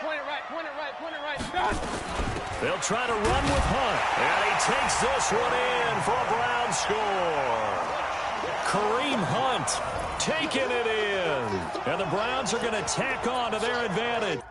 Point it right. They'll try to run with Hunt. And he takes this one in for a Brown score. Kareem Hunt taking it in. And the Browns are going to tack on to their advantage.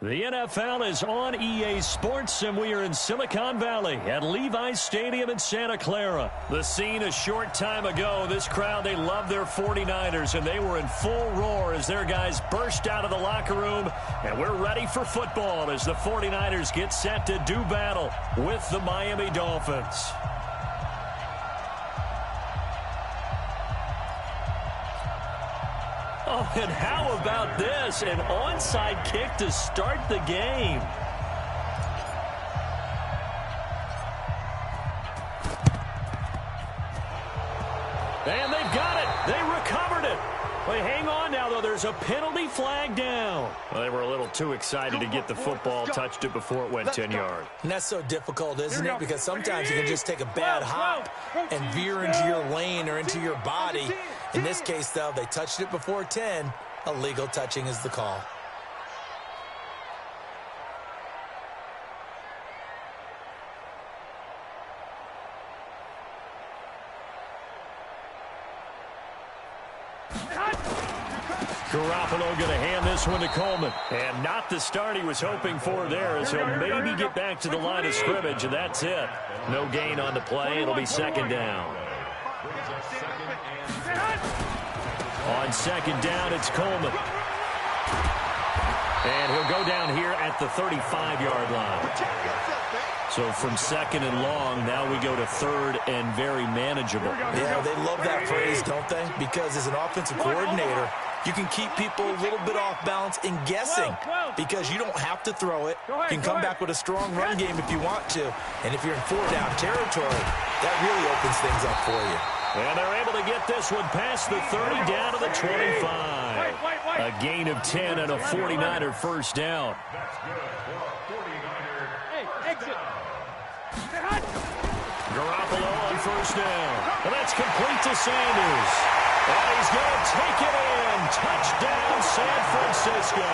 The NFL is on EA Sports, and we are in Silicon Valley at Levi's Stadium in Santa Clara. The scene a short time ago, this crowd, they love their 49ers, and they were in full roar as their guys burst out of the locker room. And we're ready for football as the 49ers get set to do battle with the Miami Dolphins. Oh, and how about this? An onside kick to start the game. And they've got it. They recovered it. Well, hang on now, though. There's a penalty flag down. Well, they were a little too excited to get the football, touched it before it went 10 yards. And that's so difficult, isn't it? Because sometimes you can just take a bad hop and veer into your lane or into your body. In this case, though, they touched it before 10. Illegal touching is the call. Garoppolo going to hand this one to Coleman. And not the start he was hoping for there, as he'll maybe get back to the line of scrimmage, and that's it. No gain on the play. It'll be second down. On second down, it's Coleman. And he'll go down here at the 35-yard line. So from second and long, now we go to third and very manageable. Yeah, they love that phrase, don't they? Because as an offensive coordinator, you can keep people a little bit off balance and guessing because you don't have to throw it. You can come back with a strong run game if you want to. And if you're in four-down territory, that really opens things up for you. And they're able to get this one past the 30 down to the 25. A gain of 10 and a 49er first down. Garoppolo on first down. And that's complete to Sanders. And he's going to take it in. Touchdown, San Francisco.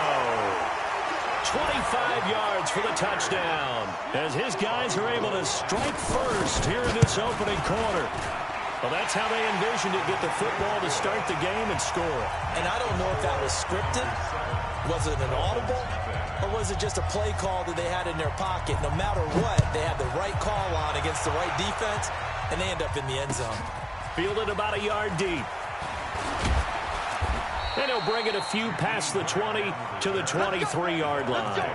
25 yards for the touchdown as his guys are able to strike first here in this opening quarter. Well, that's how they envisioned it, get the football to start the game and score. And I don't know if that was scripted. Was it an audible? Or was it just a play call that they had in their pocket? No matter what, they had the right call on against the right defense, and they end up in the end zone. Fielded about a yard deep. And he'll bring it a few past the 20 to the 23-yard line.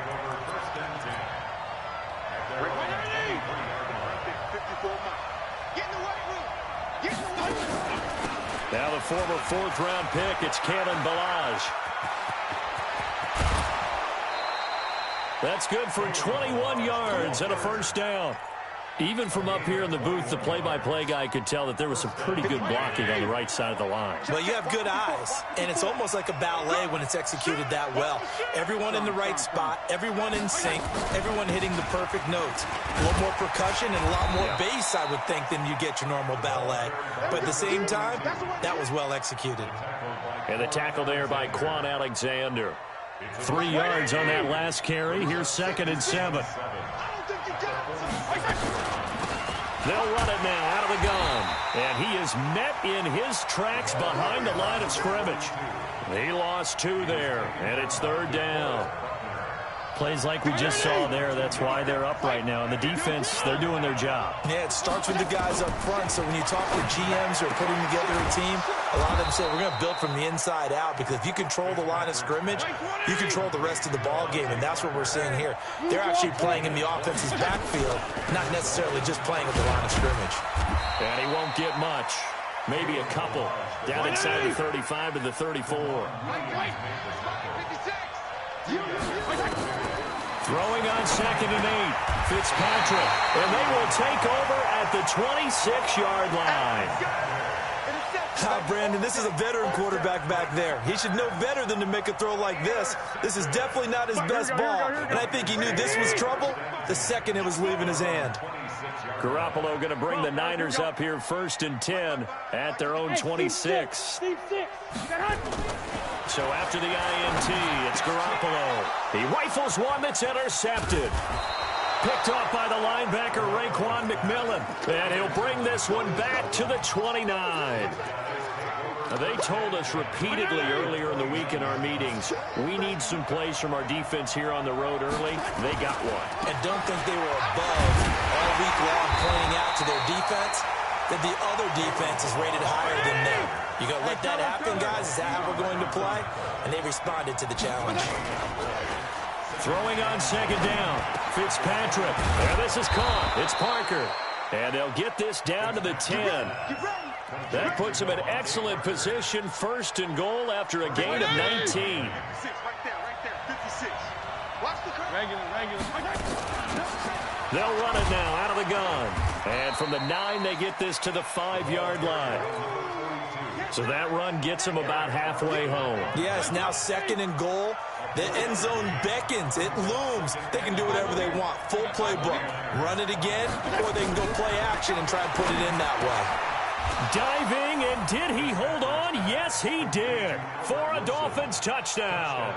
Now the former fourth-round pick, it's Kalen Ballage. That's good for 21 yards and a first down. Even from up here in the booth, the play-by-play guy could tell that there was some pretty good blocking on the right side of the line. Well, you have good eyes, and it's almost like a ballet when it's executed that well. Everyone in the right spot, everyone in sync, everyone hitting the perfect notes. A little more percussion and a lot more bass, I would think, than you get your normal ballet. But at the same time, that was well executed. And the tackle there by Quan Alexander. 3 yards on that last carry. Here's second and 7. They'll run it now out of the gun. And he is met in his tracks behind the line of scrimmage. He lost 2 there, and it's third down. Plays like we just saw there, that's why they're up right now. And the defense, they're doing their job. Yeah, it starts with the guys up front. So when you talk to GMs who are putting together a team, a lot of them say we're going to build from the inside out, because if you control the line of scrimmage, you control the rest of the ball game, and that's what we're seeing here. They're actually playing in the offense's backfield, not necessarily just playing at the line of scrimmage. And he won't get much. Maybe a couple. Down inside the 35 to the 34. Throwing on second and 8. Fitzpatrick. And they will take over at the 26-yard line. Brandon, this is a veteran quarterback back there. He should know better than to make a throw like this. This is definitely not his best ball. And I think he knew this was trouble the second it was leaving his hand. Garoppolo going to bring the Niners up here first and 10 at their own 26. So after the INT, it's Garoppolo. He rifles one that's intercepted. Picked off by the linebacker, Raekwon McMillan. And he'll bring this one back to the 29. Now, they told us repeatedly earlier in the week in our meetings, we need some plays from our defense here on the road early. They got one. And don't think they were above all week long pointing out to their defense that the other defense is rated higher than them. You going to let that happen, guys? Is that how we're going to play? And they responded to the challenge. Throwing on second down, Fitzpatrick. And this is caught. It's Parker. And they'll get this down to the 10. That puts them in excellent position, first and goal after a gain of 19. Right there, 56. Watch the They'll run it now out of the gun. And from the 9, they get this to the 5-yard line. So that run gets them about halfway home. Yes, now second and goal. The end zone beckons. It looms. They can do whatever they want. Full playbook. Run it again, or they can go play action and try and put it in that way. Diving, and did he hold on? Yes, he did. For a Dolphins touchdown.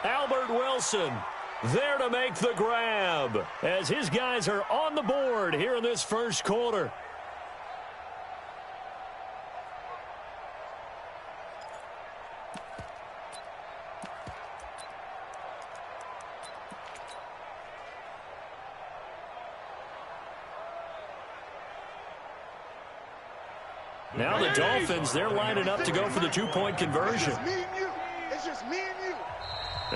Albert Wilson there to make the grab as his guys are on the board here in this first quarter. Now the Dolphins, they're lining up to go for the two-point conversion. It's just me and you. It's just me and you.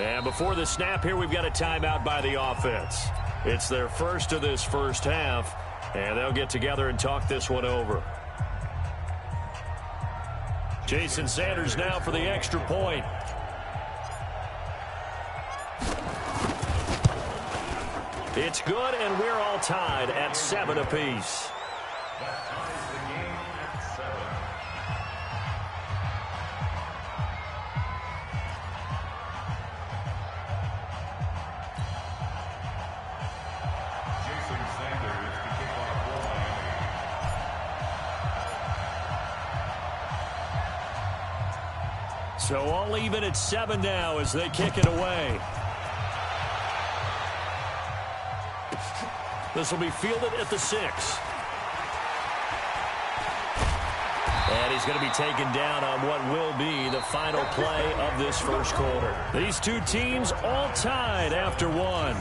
And before the snap here, we've got a timeout by the offense. It's their first of this first half, and they'll get together and talk this one over. Jason Sanders now for the extra point. It's good, and we're all tied at 7 apiece. That ties the game at 7. Jason Sanders to kick off for Miami. So all even at 7 now as they kick it away. This will be fielded at the 6. And he's going to be taken down on what will be the final play of this first quarter. These two teams all tied after 1.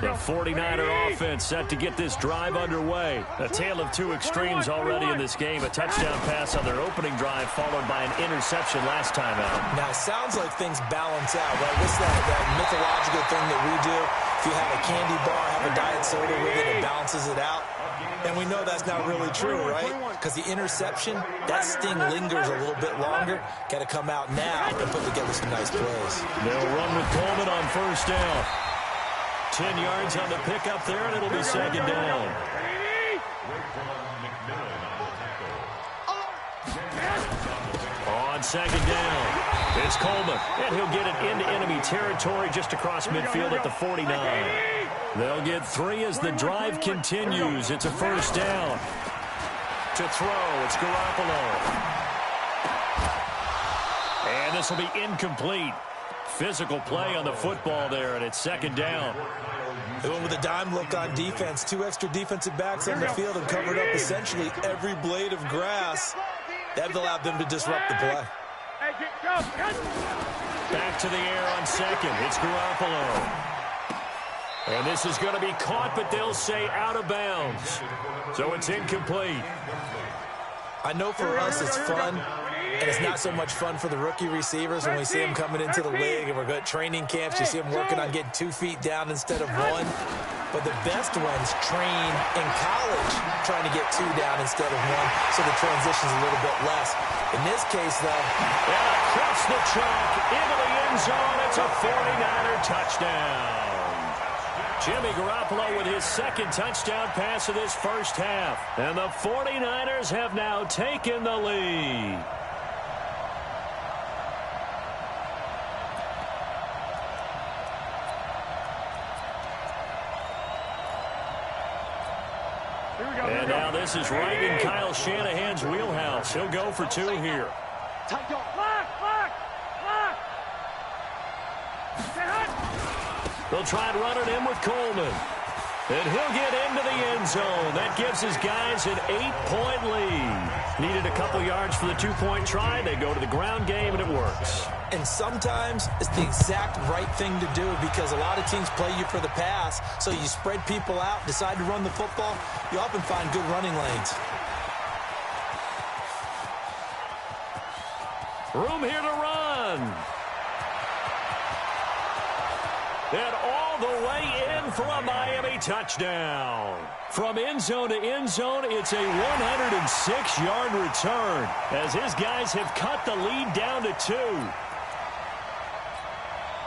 The 49er offense set to get this drive underway. A tale of two extremes already in this game. A touchdown pass on their opening drive followed by an interception last time out. Now, it sounds like things balance out, right? What's that mythological thing that we do? If you have a candy bar, have a diet soda with it, it balances it out. And we know that's not really true, right? Because the interception, that sting lingers a little bit longer. Got to come out now and put together some nice plays. They'll run with Coleman on first down. 10 yards on the pickup there, and it'll be second down. On second down, it's Coleman, and he'll get it into enemy territory just across midfield at the 49. They'll get 3 as the drive continues. It's a first down. To throw, it's Garoppolo. And this will be incomplete. Physical play on the football there, and it's second down. They went with a dime look on defense. 2 extra defensive backs on the field and covered up essentially every blade of grass. That allowed them to disrupt the play. Back to the air on second. It's Garoppolo. And this is going to be caught, but they'll say out of bounds. So it's incomplete. I know for us it's fun. And it's not so much fun for the rookie receivers when we see them coming into the league and we're good training camps. You see them working on getting 2 feet down instead of 1. But the best ones train in college trying to get 2 down instead of 1, so the transition's a little bit less. In this case, though, and across the track into the end zone, it's a 49er touchdown. Jimmy Garoppolo with his second touchdown pass of this first half. And the 49ers have now taken the lead. And now this is right in Kyle Shanahan's wheelhouse. He'll go for 2 here. They'll try and run it in with Coleman. And he'll get into the end zone. That gives his guys an 8-point lead. Needed a couple yards for the 2-point try. They go to the ground game, and it works. And sometimes it's the exact right thing to do because a lot of teams play you for the pass. So you spread people out, decide to run the football. You often find good running lanes. Room here to run. And all the way in for a Miami touchdown. From end zone to end zone, it's a 106-yard return as his guys have cut the lead down to 2.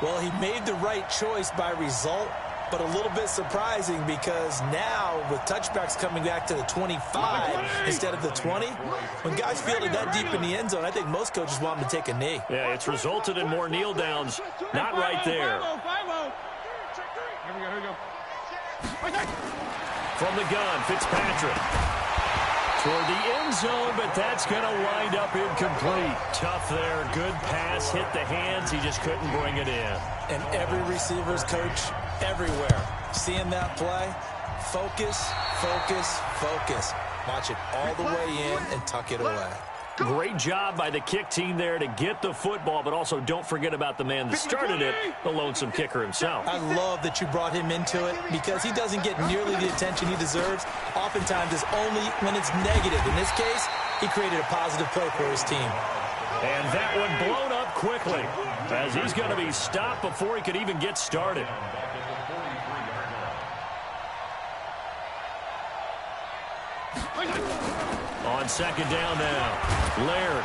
Well, he made the right choice by result, but a little bit surprising because now with touchbacks coming back to the 25 instead of the 20, when guys fielded that deep in the end zone, I think most coaches want them to take a knee. Yeah, it's resulted in more kneel downs. Not right there. Here we go. From the gun, Fitzpatrick. Toward the end zone, but that's going to wind up incomplete. Tough there. Good pass. Hit the hands. He just couldn't bring it in. And every receiver's coach everywhere. Seeing that play, focus, focus, focus. Watch it all the way in and tuck it away. Great job by the kick team there to get the football, but also don't forget about the man that started it, the lonesome kicker himself. I love that you brought him into it because he doesn't get nearly the attention he deserves. Oftentimes it's only when it's negative. In this case, he created a positive play for his team. And that one blown up quickly as he's going to be stopped before he could even get started. On second down now, Laird.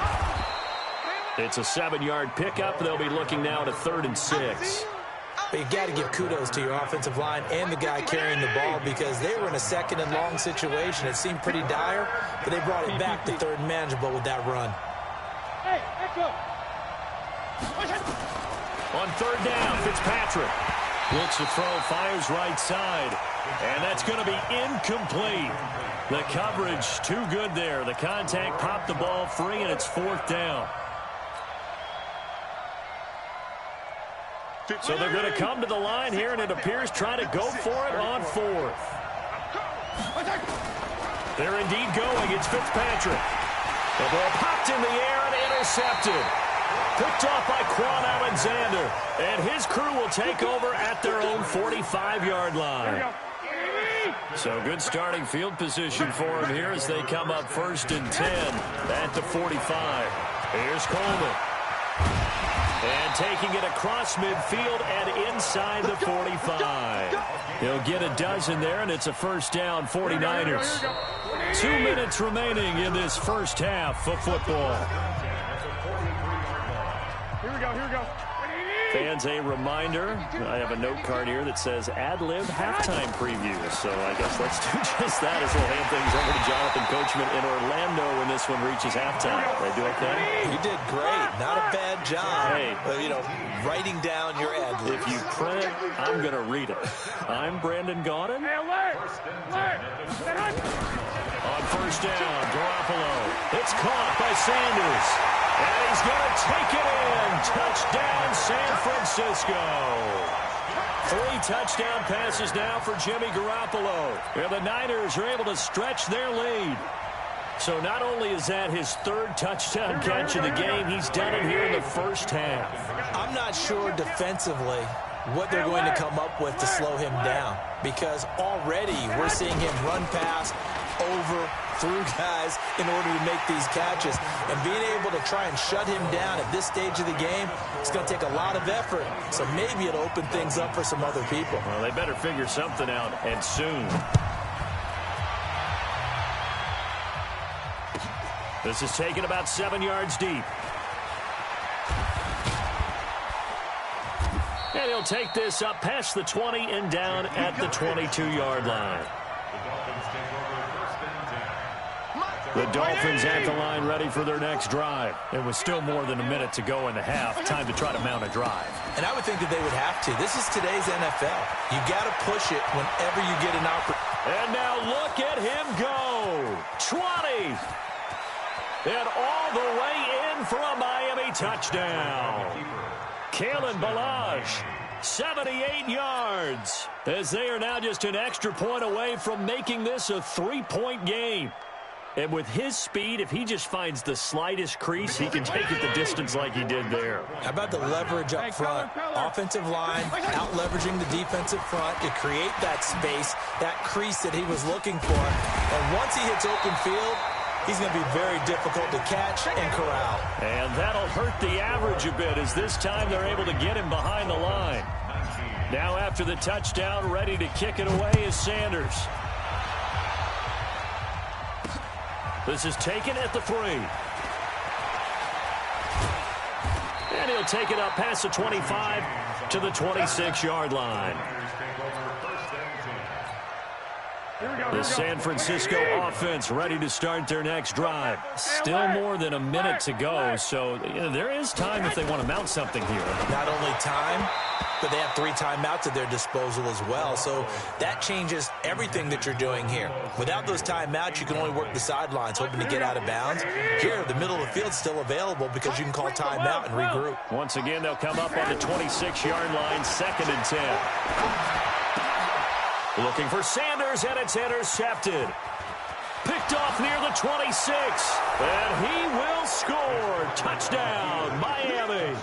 It's a 7-yard pickup. They'll be looking now to 3rd and 6. But you got to give kudos to your offensive line and the guy carrying the ball because they were in a 2nd and long situation. It seemed pretty dire, but they brought it back to 3rd and manageable with that run. Hey, let's go. On 3rd down, Fitzpatrick looks to throw, fires right side, and that's going to be incomplete. The coverage too good there. The contact popped the ball free, and it's 4th down. So they're going to come to the line here, and it appears trying to go for it on 4th. They're indeed going. It's Fitzpatrick. The ball popped in the air and intercepted. Picked off by Quan Alexander. And his crew will take over at their own 45-yard line. So good starting field position for him here as they come up 1st and 10 at the 45. Here's Coleman. And taking it across midfield and inside the 45. He'll get a dozen there, and it's a 1st down, 49ers. 2 minutes remaining in this first half of football. Here we go, here we go. Fans, a reminder, I have a note card here that says ad-lib halftime preview. So I guess let's do just that as we'll hand things over to Jonathan Coachman in Orlando when this one reaches halftime. Did I do okay? You did great. Not a bad job. Hey. But, writing down your ad-libs. If you print it, I'm going to read it. I'm Brandon Gaudin. Hey, alert! Alert! On 1st down, Garoppolo. It's caught by Sanders. And he's going to take it in. Touchdown, San Francisco. 3 touchdown passes now for Jimmy Garoppolo. And the Niners are able to stretch their lead. So not only is that his 3rd touchdown catch of the game, he's done it here in the first half. I'm not sure defensively what they're going to come up with to slow him down because already we're seeing him run past, over, through guys in order to make these catches. And being able to try and shut him down at this stage of the game, it's going to take a lot of effort. So maybe it'll open things up for some other people. Well, they better figure something out, and soon. This is taken about 7 yards deep. And he'll take this up past the 20 and down at the 22-yard line. The Dolphins at the line ready for their next drive. It was still more than a minute to go in the half. Time to try to mount a drive. And I would think that they would have to. This is today's NFL. You got to push it whenever you get an opportunity. And now look at him go. 20. And all the way in for a Miami touchdown. Kalen Ballage, 78 yards. As they are now just an extra point away from making this a 3-point game. And with his speed, if he just finds the slightest crease, he can take it the distance like he did there. How about the leverage up front? Offensive line, out-leveraging the defensive front to create that space, that crease that he was looking for. And once he hits open field, he's going to be very difficult to catch and corral. And that'll hurt the average a bit as this time they're able to get him behind the line. Now after the touchdown, ready to kick it away is Sanders. This is taken at the 3. And he'll take it up past the 25 to the 26-yard line. The San Francisco offense ready to start their next drive. Still more than a minute to go, so there is time if they want to mount something here. Not only time, but they have 3 timeouts at their disposal as well, so that changes everything that you're doing here. Without those timeouts, you can only work the sidelines, hoping to get out of bounds. Here, the middle of the field's still available because you can call timeout and regroup. Once again, they'll come up on the 26-yard line, 2nd and 10. Looking for Sanders, and it's intercepted. Picked off near the 26. And he will score. Touchdown, Miami.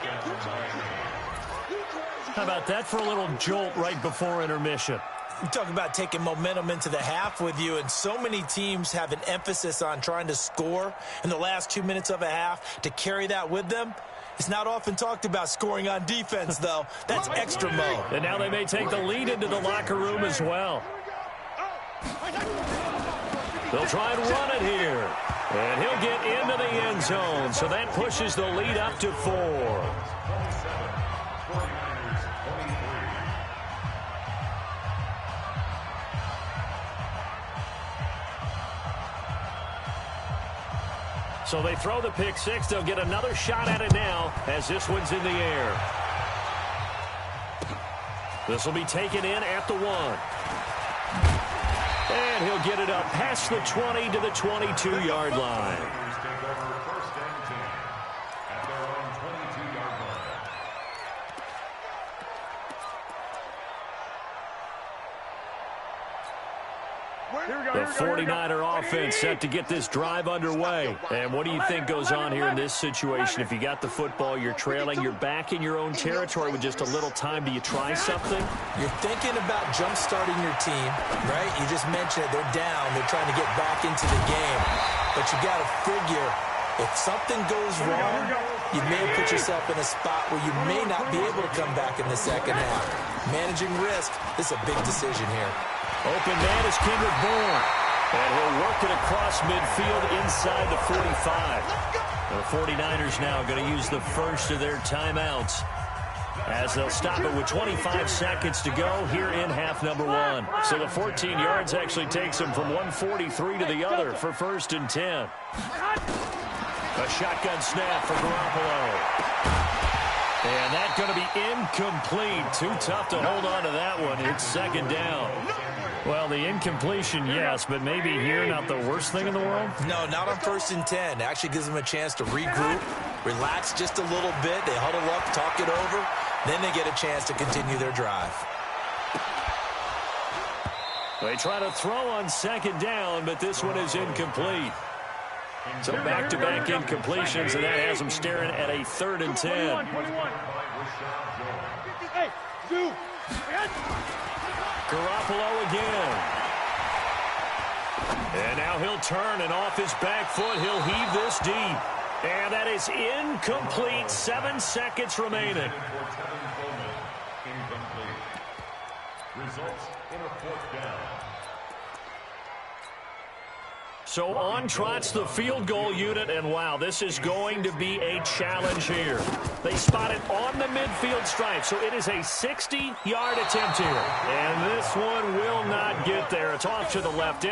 How about that for a little jolt right before intermission? You talk about taking momentum into the half with you, and so many teams have an emphasis on trying to score in the last 2 minutes of a half to carry that with them. It's not often talked about scoring on defense, though. That's extra mode. And now they may take the lead into the locker room as well. They'll try and run it here. And he'll get into the end zone, so that pushes the lead up to 4. So they throw the pick six. They'll get another shot at it now as this one's in the air. This will be taken in at the 1. And he'll get it up past the 20 to the 22-yard line. The 49er offense set to get this drive underway. And what do you think goes on here in this situation? If you got the football, you're trailing, you're back in your own territory with just a little time. Do you try something? You're thinking about jump-starting your team, right? You just mentioned it. They're down. They're trying to get back into the game. But you got to figure, if something goes wrong, you may put yourself in a spot where you may not be able to come back in the second half. Managing risk, this is a big decision here. Open man is Kendrick Bourne. And he'll work it across midfield inside the 45. The 49ers now going to use the first of their timeouts as they'll stop it with 25 seconds to go here in half number 1. So the 14 yards actually takes them from 143 to the other for 1st and 10. A shotgun snap for Garoppolo. And that's going to be incomplete. Too tough to hold on to that one. It's 2nd down. Well, the incompletion, yes, but maybe here not the worst thing in the world? No, not on 1st and 10. It actually gives them a chance to regroup, relax just a little bit. They huddle up, talk it over. Then they get a chance to continue their drive. They try to throw on 2nd down, but this one is incomplete. So back-to-back incompletions, and that has them staring at a 3rd and 10. Garoppolo again. And now he'll turn, and off his back foot, he'll heave this deep. And that is incomplete. 7 seconds remaining. Results in a 4th down. So on trots the field goal unit, and wow, this is going to be a challenge here. They spot it on the midfield stripe, so it is a 60-yard attempt here. And this one will not get there. It's off to the left.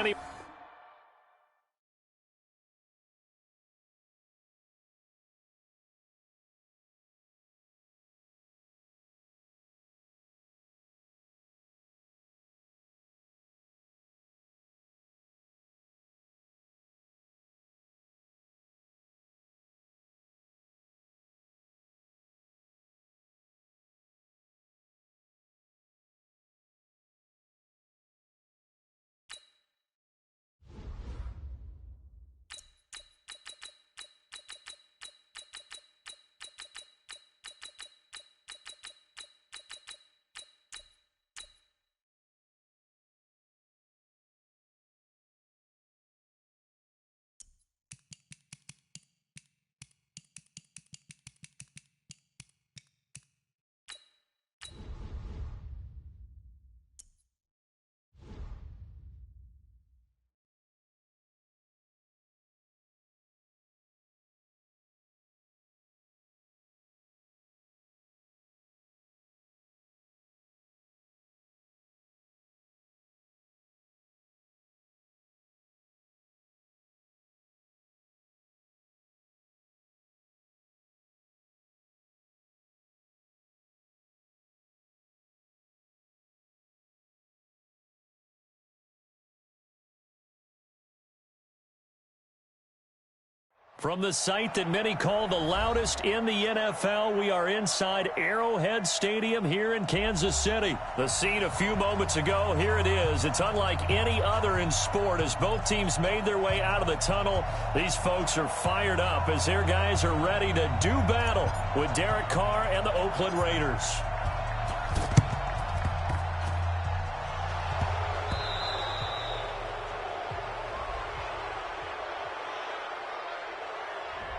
From the site that many call the loudest in the NFL, we are inside Arrowhead Stadium here in Kansas City. The scene a few moments ago, here it is. It's unlike any other in sport as both teams made their way out of the tunnel. These folks are fired up as their guys are ready to do battle with Derek Carr and the Oakland Raiders.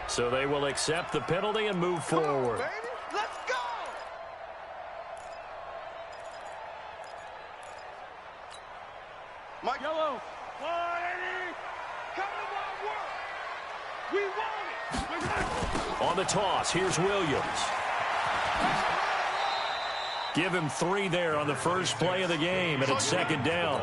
So they will accept the penalty and move forward. Baby, let's go! Mike Yellow. 180. Come to my work. We want it. On the toss, here's Williams. Give him 3 there on the first play of the game, and it's second down.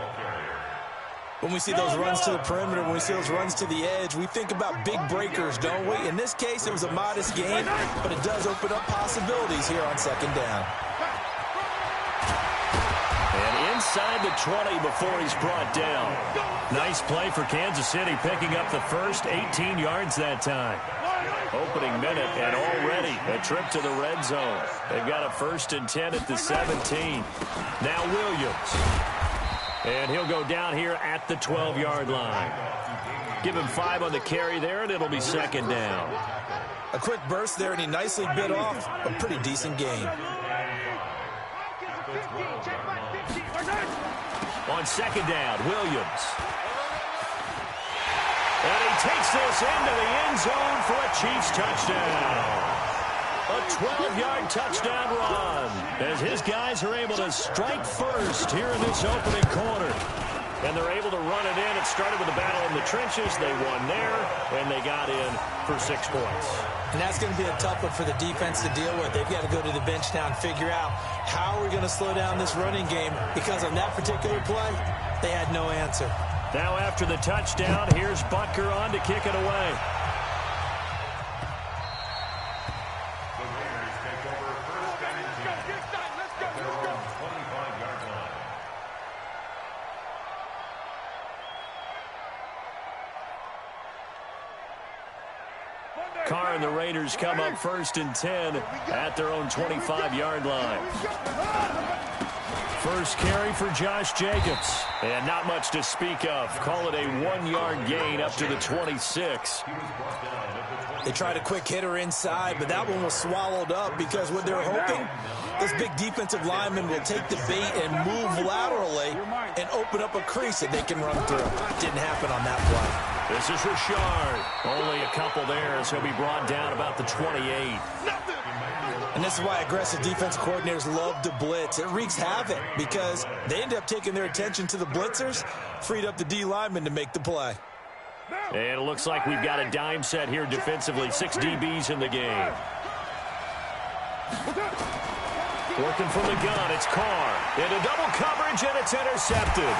When we see those runs to the perimeter, when we see those runs to the edge, we think about big breakers, don't we? In this case, it was a modest gain, but it does open up possibilities here on second down. And inside the 20 before he's brought down. Nice play for Kansas City, picking up the first 18 yards that time. Opening minute, and already a trip to the red zone. They've got a 1st and 10 at the 17. Now Williams. And he'll go down here at the 12-yard line. Give him 5 on the carry there, and it'll be second down. A quick burst there, and he nicely bit off a pretty decent gain. On second down, Williams. And he takes this into the end zone for a Chiefs touchdown. A 12-yard touchdown run as his guys are able to strike first here in this opening quarter. And they're able to run it in. It started with a battle in the trenches. They won there, and they got in for 6 points. And that's going to be a tough one for the defense to deal with. They've got to go to the bench now and figure out how are we going to slow down this running game, because on that particular play, they had no answer. Now after the touchdown, here's Butker on to kick it away. Carr and the Raiders come up 1st and 10 at their own 25-yard line. First carry for Josh Jacobs. And not much to speak of. Call it a 1-yard gain up to the 26. They tried a quick hitter inside, but that one was swallowed up because what they're hoping, this big defensive lineman will take the bait and move laterally and open up a crease that they can run through. Didn't happen on that play. This is Richard. Only a couple there as he'll be brought down about the 28. And this is why aggressive defense coordinators love to blitz. It wreaks havoc because they end up taking their attention to the blitzers, freed up the D lineman to make the play. And it looks like we've got a dime set here defensively. 6 DBs in the game. Working from the gun, it's Carr. Into double coverage, and it's intercepted.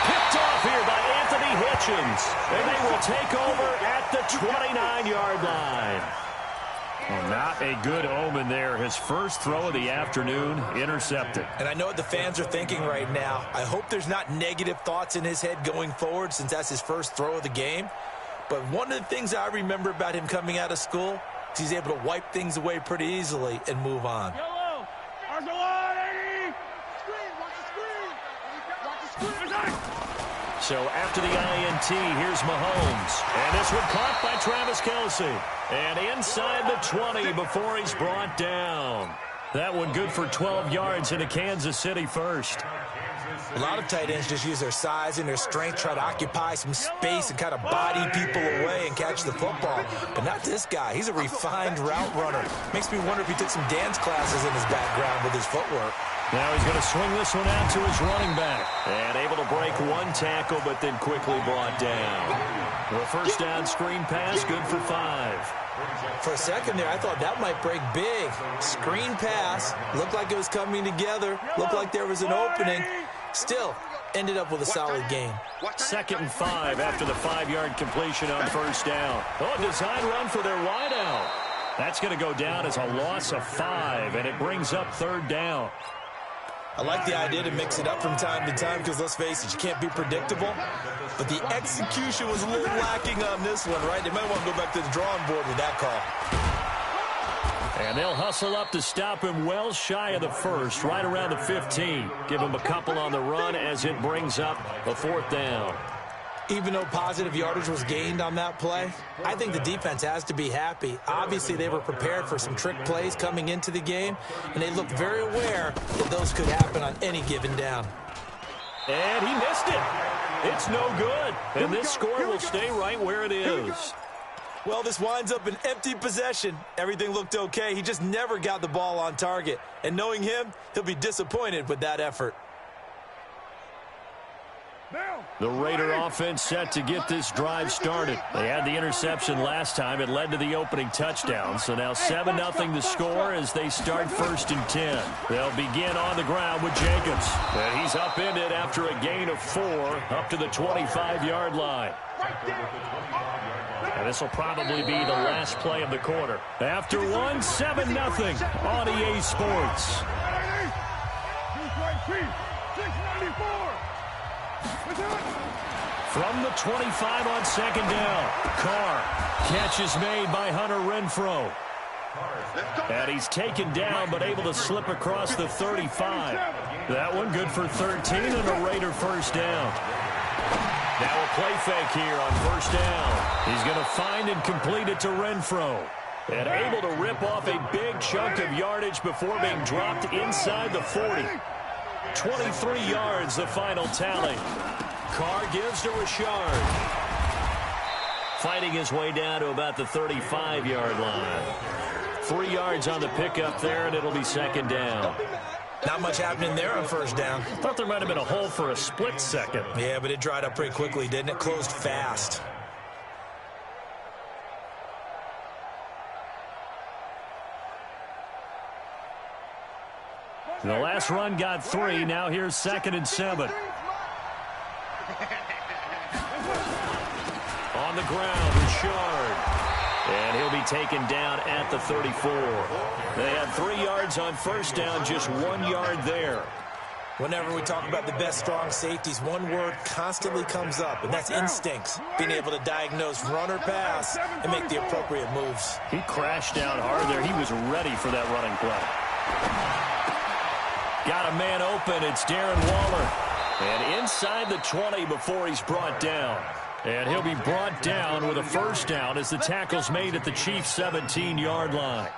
Picked off here by Anthony Hitchens. And they will take over at the 29-yard line. Well, not a good omen there. His first throw of the afternoon, intercepted. And I know what the fans are thinking right now. I hope there's not negative thoughts in his head going forward since that's his first throw of the game. But one of the things I remember about him coming out of school is he's able to wipe things away pretty easily and move on. Yellow. Arsenal 180. Screen. Watch the screen. Watch the screen. So after the INT, here's Mahomes. And this one caught by Travis Kelce. And inside the 20 before he's brought down. That one good for 12 yards into Kansas City first. A lot of tight ends just use their size and their strength, try to occupy some space and kind of body people away and catch the football. But not this guy. He's a refined route runner. Makes me wonder if he took some dance classes in his background with his footwork. Now he's going to swing this one out to his running back. And able to break one tackle, but then quickly brought down. The first down screen pass, good for 5. For a second there, I thought that might break big. Screen pass. Looked like it was coming together. Looked like there was an opening. Still, ended up with a solid gain. 2nd and 5 after the 5-yard completion on first down. Oh, a design run for their wideout. That's going to go down as a loss of 5, and it brings up 3rd down. I like the idea to mix it up from time to time because, let's face it, you can't be predictable. But the execution was a little lacking on this one, right? They might want to go back to the drawing board with that call. And they'll hustle up to stop him well shy of the first, right around the 15. Give him a couple on the run as it brings up a 4th down. Even though positive yardage was gained on that play, I think the defense has to be happy. Obviously, they were prepared for some trick plays coming into the game, and they looked very aware that those could happen on any given down. And he missed it. It's no good. And this score will stay right where it is. Well, this winds up an empty possession. Everything looked okay. He just never got the ball on target. And knowing him, he'll be disappointed with that effort. The Raider offense set to get this drive started. They had the interception last time. It led to the opening touchdown. So now 7-0 the score as they start 1st and 10. They'll begin on the ground with Jacobs. And he's upended after a gain of 4 up to the 25-yard line. And this will probably be the last play of the quarter. After 7-0 on EA Sports. From the 25 on 2nd down. Carr. Catch is made by Hunter Renfrow. And he's taken down but able to slip across the 35. That one good for 13 and a Raider 1st down. Now a play fake here on 1st down. He's going to find and complete it to Renfrow. And able to rip off a big chunk of yardage before being dropped inside the 40. 23 yards the final tally. Carr gives to Richard. Fighting his way down to about the 35-yard line. 3 yards on the pickup there, and it'll be 2nd down. Not much happening there on 1st down. Thought there might have been a hole for a split second. Yeah, but it dried up pretty quickly, didn't it? Closed fast. The last run got 3. Now here's 2nd and 7. On the ground, Richard. And he'll be taken down at the 34. They had 3 yards on 1st down, just 1 yard there. Whenever we talk about the best strong safeties, one word constantly comes up, and that's instincts. Being able to diagnose run or pass and make the appropriate moves. He crashed down hard there. He was ready for that running play. Got a man open. It's Darren Waller. And inside the 20 before he's brought down. And he'll be brought down with a 1st down as the tackle's made at the Chiefs' 17-yard line.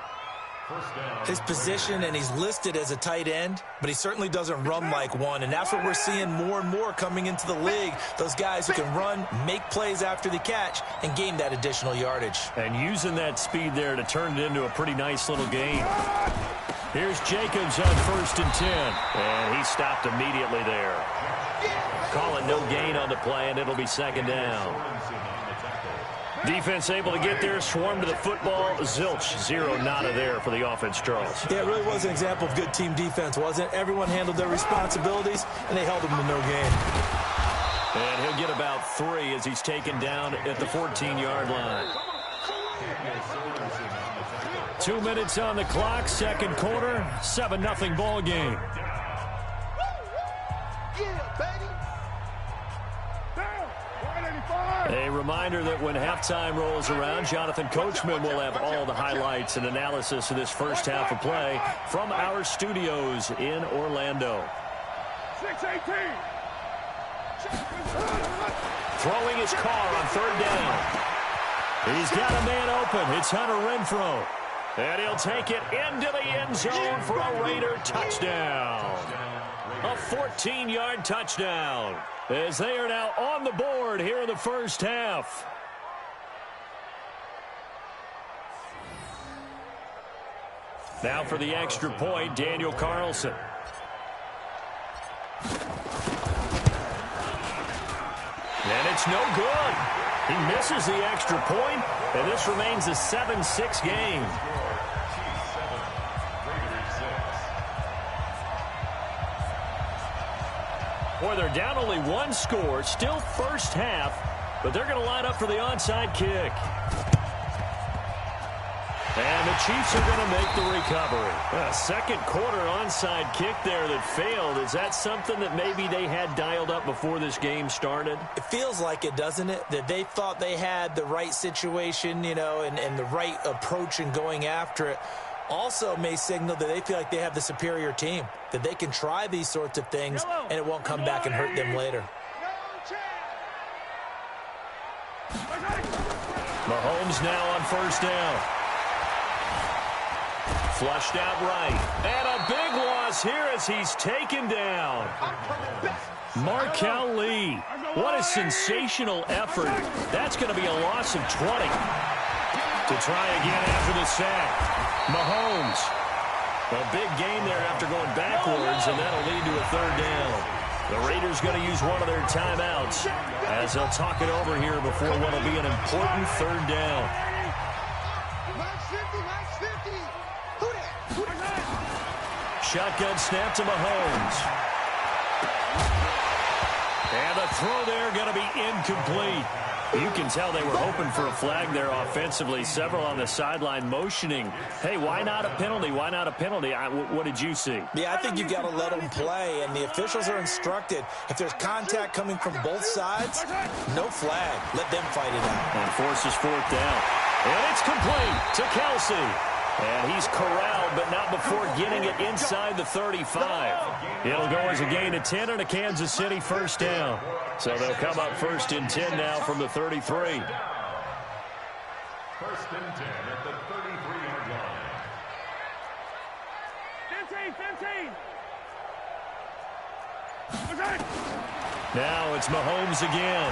His position, and he's listed as a tight end, but he certainly doesn't run like one, and that's what we're seeing more and more coming into the league. Those guys who can run, make plays after the catch, and gain that additional yardage. And using that speed there to turn it into a pretty nice little gain. Here's Jacobs on 1st and 10, and he stopped immediately there. Calling no gain on the play, and it'll be 2nd down. Defense able to get there, swarm to the football. Zilch, 0 nada there for the offense, Charles. Yeah, it really was an example of good team defense, wasn't it? Everyone handled their responsibilities, and they held them to no gain. And he'll get about 3 as he's taken down at the 14-yard line. 2 minutes on the clock, 2nd quarter, 7-0 ball game. A reminder that when halftime rolls around, Jonathan Coachman will have all the highlights and analysis of this 1st half of play from our studios in Orlando. 6-18. Throwing his Carr on 3rd down. He's got a man open. It's Hunter Renfrow. And he'll take it into the end zone for a Raider touchdown. A 14-yard touchdown. As they are now on the board here in the 1st half. Now for the extra point, Daniel Carlson. And it's no good. He misses the extra point, and this remains a 7-6 game. Boy, they're down only 1 score, still 1st half, but they're going to line up for the onside kick. And the Chiefs are going to make the recovery. A second quarter onside kick there that failed. Is that something that maybe they had dialed up before this game started? It feels like it, doesn't it? That they thought they had the right situation, you know, and the right approach in going after it. Also may signal that they feel like they have the superior team, that they can try these sorts of things and it won't come back and hurt them later. Mahomes now on first down. Flushed out right. And a big loss here as he's taken down. Markel Lee. What a sensational effort. That's going to be a loss of 20. To try again after the sack. Mahomes. A big gain there after going backwards, and that'll lead to a third down. The Raiders going to use one of their timeouts as they'll talk it over here before what will be an important third down. Shotgun snap to Mahomes. And the throw there going to be incomplete. You can tell they were hoping for a flag there offensively. Several on the sideline motioning, hey, why not a penalty? Why not a penalty? What did you see? Yeah, I think you've got to let them play, and the officials are instructed. If there's contact coming from both sides, no flag. Let them fight it out. And forces fourth down. And it's complete to Kelsey. And he's corralled, but not before getting it inside the 35. It'll go as a gain of 10 and a Kansas City first down. So they'll come up first and 10 now from the 33. First and 10 at the 33-yard line. 15. Now it's Mahomes again.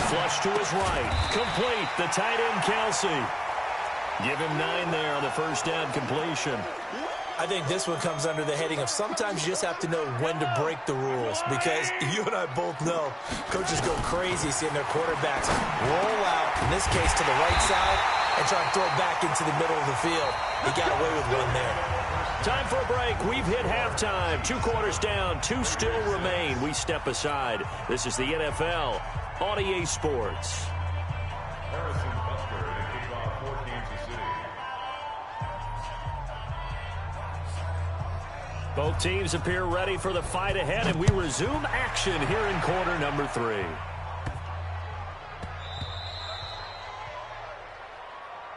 Flush to his right. Complete. The tight end, Kelsey. Give him 9 there on the first down completion. I think this one comes under the heading of sometimes you just have to know when to break the rules, because you and I both know coaches go crazy seeing their quarterbacks roll out, in this case to the right side, and try to throw it back into the middle of the field. He got away with one there. Time for a break. We've hit halftime. 2 quarters down. 2 still remain. We step aside. This is the NFL on EA Sports. Harrison Butker to kick off for Kansas City. Both teams appear ready for the fight ahead, and we resume action here in quarter number 3.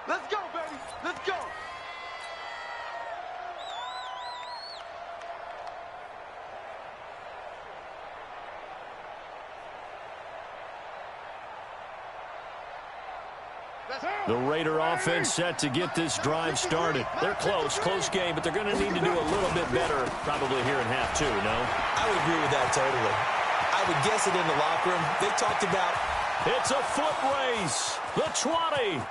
Let's go, baby. Let's go. The Raider offense set to get this drive started. They're close game, but they're going to need to do a little bit better probably here in half 2, no? I would agree with that totally. I would guess it in the locker room. They talked about... It's a foot race. The 20.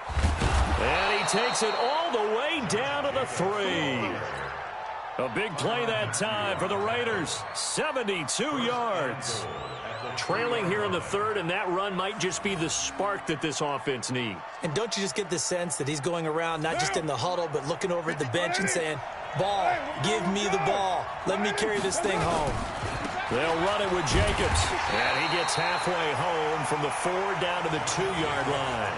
And he takes it all the way down to the 3. A big play that time for the Raiders. 72 yards. Trailing here in the 3rd, and that run might just be the spark that this offense needs. And don't you just get the sense that he's going around, not just in the huddle, but looking over at the bench and saying, ball, give me the ball. Let me carry this thing home. They'll run it with Jacobs. And he gets halfway home from the 4 down to the 2-yard line.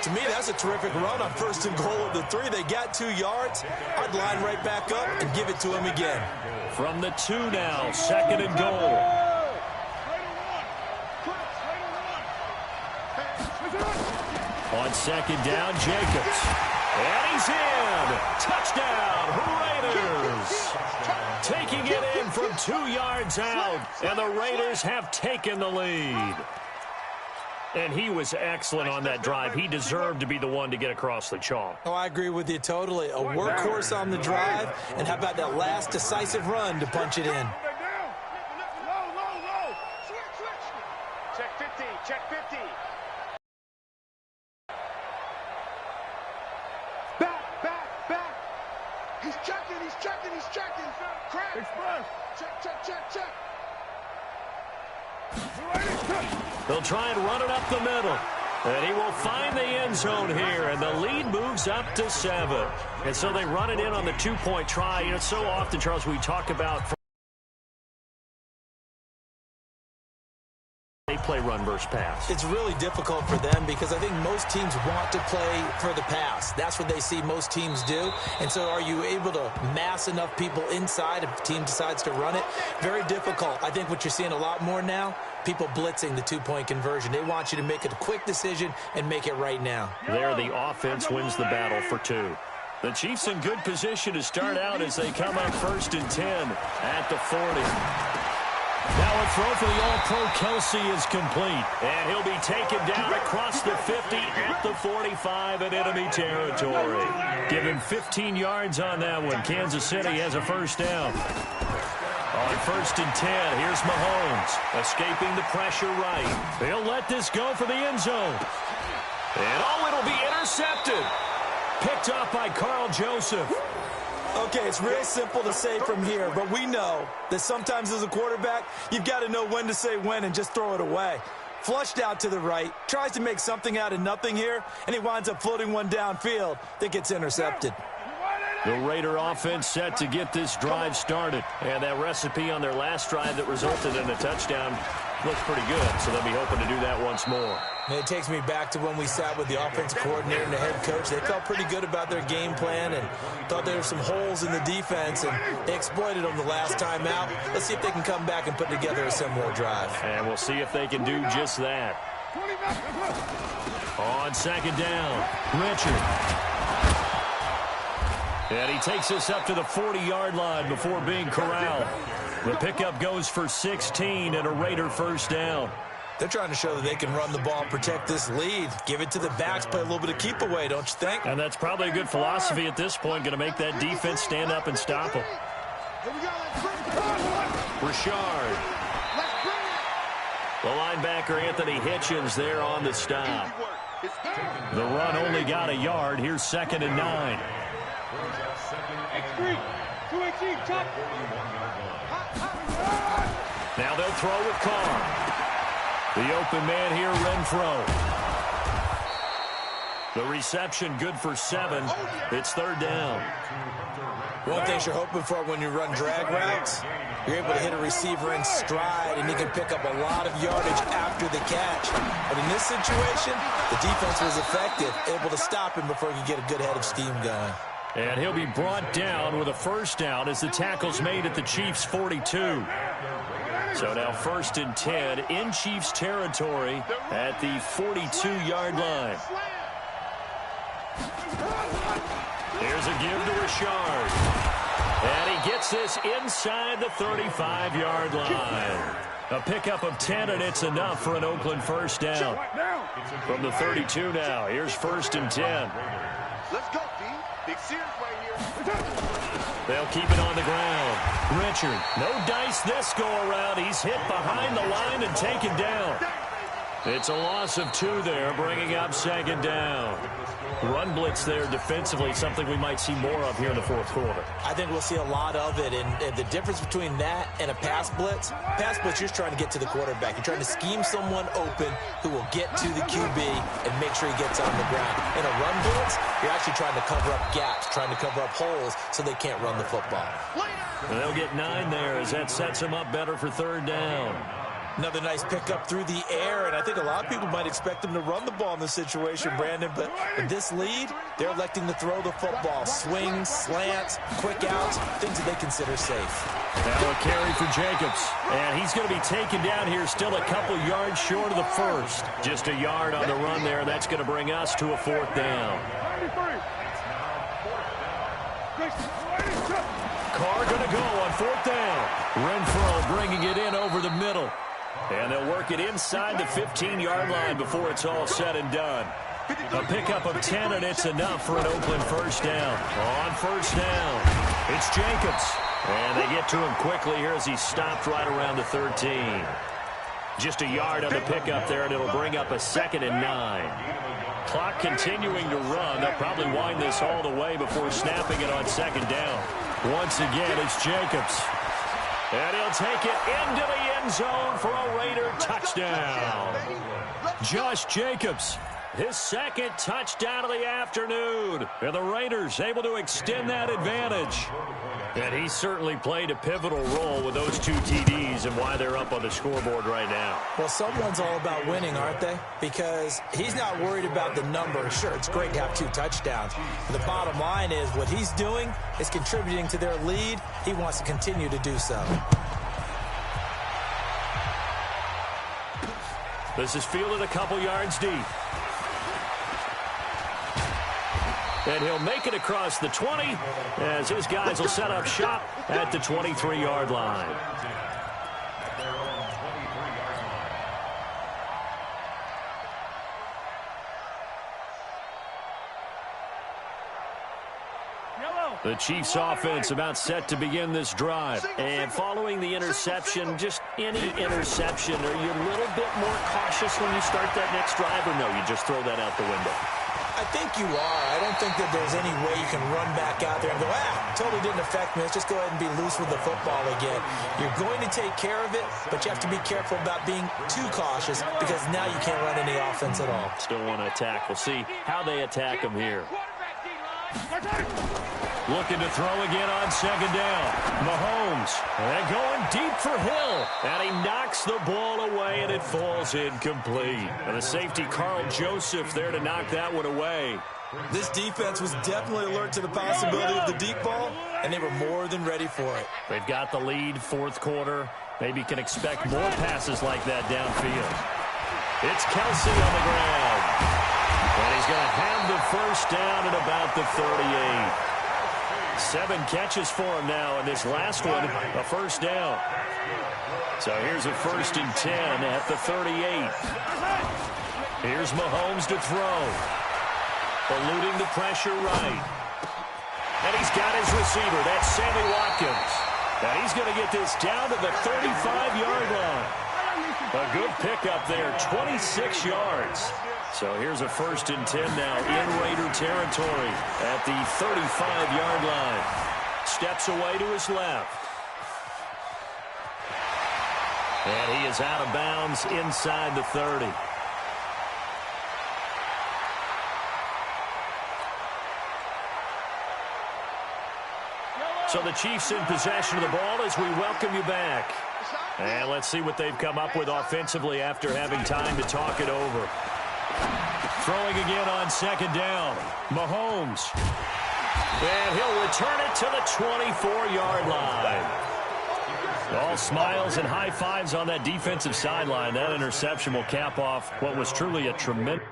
To me, that's a terrific run on 1st and goal of the 3. They got 2 yards. I'd line right back up and give it to him again. From the 2 now, 2nd and goal. On 2nd down, Jacobs. And he's in. Touchdown, Raiders. Taking it in from 2 yards out. And the Raiders have taken the lead. And he was excellent on that drive. He deserved to be the one to get across the chalk. Oh, I agree with you totally. A workhorse on the drive. And how about that last decisive run to punch it in? Check 50. Check 50. Back. He's checking. Crack. Express. Check. They'll try and run it up the middle. And he will find the end zone here, and the lead moves up to 7. And so they run it in on the 2-point try. You know, so often, Charles, we talk about they play run versus pass? It's really difficult for them because I think most teams want to play for the pass. That's what they see most teams do. And so are you able to mass enough people inside if the team decides to run it? Very difficult. I think what you're seeing a lot more now, people blitzing the two-point conversion. They want you to make a quick decision and make it right now. There, the offense wins the battle for 2. The Chiefs in good position to start out as they come up 1st and 10 at the 40. Now a throw for the All-Pro Kelsey is complete. And he'll be taken down across the 50 at the 45 in enemy territory. Give him 15 yards on that one. Kansas City has a first down. On 1st and 10, here's Mahomes, escaping the pressure right. He'll let this go for the end zone. And it'll be intercepted. Picked up by Carl Joseph. Okay, it's real simple to say from here, but we know that sometimes as a quarterback, you've got to know when to say when and just throw it away. Flushed out to the right, tries to make something out of nothing here, and he winds up floating one downfield that gets intercepted. The Raider offense set to get this drive started. And that recipe on their last drive that resulted in a touchdown looks pretty good, so they'll be hoping to do that once more. And it takes me back to when we sat with the offensive coordinator and the head coach. They felt pretty good about their game plan and thought there were some holes in the defense, and they exploited them the last time out. Let's see if they can come back and put together a similar drive. And we'll see if they can do just that. On 2nd down, Richard. And he takes us up to the 40-yard line before being corralled. The pickup goes for 16 and a Raider first down. They're trying to show that they can run the ball, protect this lead, give it to the backs, play a little bit of keep away, don't you think? And that's probably a good philosophy at this point, going to make that defense stand up and stop them. Richard. The linebacker, Anthony Hitchens, there on the stop. The run only got a yard. Here's 2nd and 9. Now they'll throw with Carr. The open man here, Renfro. The reception good for 7. It's 3rd down. One thing you're hoping for when you run drag routes, you're able to hit a receiver in stride, and he can pick up a lot of yardage after the catch. But in this situation, the defense was effective, able to stop him before he could get a good head of steam going. And he'll be brought down with a first down as the tackle's made at the Chiefs' 42. So now 1st and 10 in Chiefs territory at the 42-yard line. Here's a give to Richard. And he gets this inside the 35-yard line. A pickup of 10, and it's enough for an Oakland first down. From the 32 now, here's 1st and 10. Let's go, D. Big Sears right here. They'll keep it on the ground. Richard, no dice this go-around. He's hit behind the line and taken down. It's a loss of 2 there, bringing up 2nd down. Run blitz there defensively, something we might see more of here in the 4th quarter. I think we'll see a lot of it, and the difference between that and a pass blitz, you're just trying to get to the quarterback. You're trying to scheme someone open who will get to the QB and make sure he gets on the ground. In a run blitz, you're actually trying to cover up gaps, trying to cover up holes so they can't run the football. And they'll get 9 there as that sets them up better for 3rd down. Another nice pickup through the air, and I think a lot of people might expect them to run the ball in this situation, Brandon, but with this lead, they're electing to throw the football. Swings, slants, quick outs, things that they consider safe. Now a carry for Jacobs, and he's going to be taken down here still a couple yards short of the first. Just a yard on the run there. That's going to bring us to a 4th down. Carr going to go on 4th down. Renfro bringing it in over the middle. And they'll work it inside the 15-yard line before it's all said and done. A pickup of 10, and it's enough for an Oakland first down. On 1st down, it's Jacobs. And they get to him quickly here as he's stopped right around the 13. Just a yard on the pickup there, and it'll bring up a 2nd and 9. Clock continuing to run. They'll probably wind this all the way before snapping it on 2nd down. Once again, it's Jacobs. And he'll take it into the end zone for a Raider touchdown. Josh Jacobs, his 2nd touchdown of the afternoon. And the Raiders able to extend that advantage. And he certainly played a pivotal role with those 2 TDs and why they're up on the scoreboard right now. Well, someone's all about winning, aren't they? Because he's not worried about the number. Sure, it's great to have 2 touchdowns. But the bottom line is what he's doing is contributing to their lead. He wants to continue to do so. This is fielded a couple yards deep. And he'll make it across the 20 as his guys will set up shop at the 23-yard line. The Chiefs offense about set to begin this drive. And following the interception, just any interception, are you a little bit more cautious when you start that next drive, or no, you just throw that out the window? I think you are. I don't think that there's any way you can run back out there and go, totally didn't affect me. Let's just go ahead and be loose with the football again. You're going to take care of it, but you have to be careful about being too cautious because now you can't run any offense at all. Still want to attack. We'll see how they attack him here. Looking to throw again on second down. Mahomes. And going deep for Hill. And he knocks the ball away, and it falls incomplete. And the safety, Carl Joseph, there to knock that one away. This defense was definitely alert to the possibility of the deep ball, and they were more than ready for it. They've got the lead, fourth quarter. Maybe can expect more passes like that downfield. It's Kelsey on the ground. And he's going to have the first down at about the 38. 7 catches for him now, and this last one, a first down. So here's a 1st and 10 at the 38. Here's Mahomes to throw. Eluding the pressure right. And he's got his receiver. That's Sammy Watkins. And he's going to get this down to the 35-yard line. A good pickup there, 26 yards. So here's a 1st and 10 now in Raider territory at the 35-yard line. Steps away to his left. And he is out of bounds inside the 30. So the Chiefs in possession of the ball as we welcome you back. And let's see what they've come up with offensively after having time to talk it over. Throwing again on second down. Mahomes. And he'll return it to the 24-yard line. All smiles and high fives on that defensive sideline. That interception will cap off what was truly a tremendous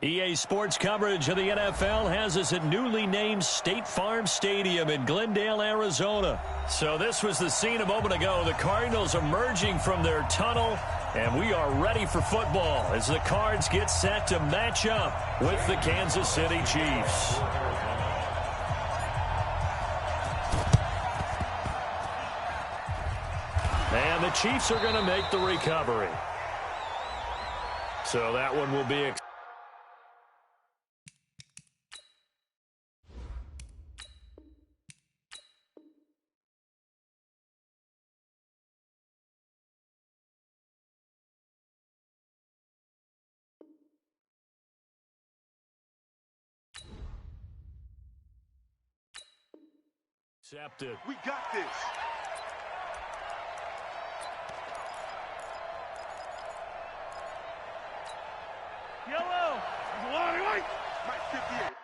EA Sports coverage of the NFL has us at newly named State Farm Stadium in Glendale, Arizona. So this was the scene a moment ago. The Cardinals emerging from their tunnel, and we are ready for football as the Cards get set to match up with the Kansas City Chiefs. And the Chiefs are going to make the recovery. So that one will be accepted. We got this. Yellow. Mike 58.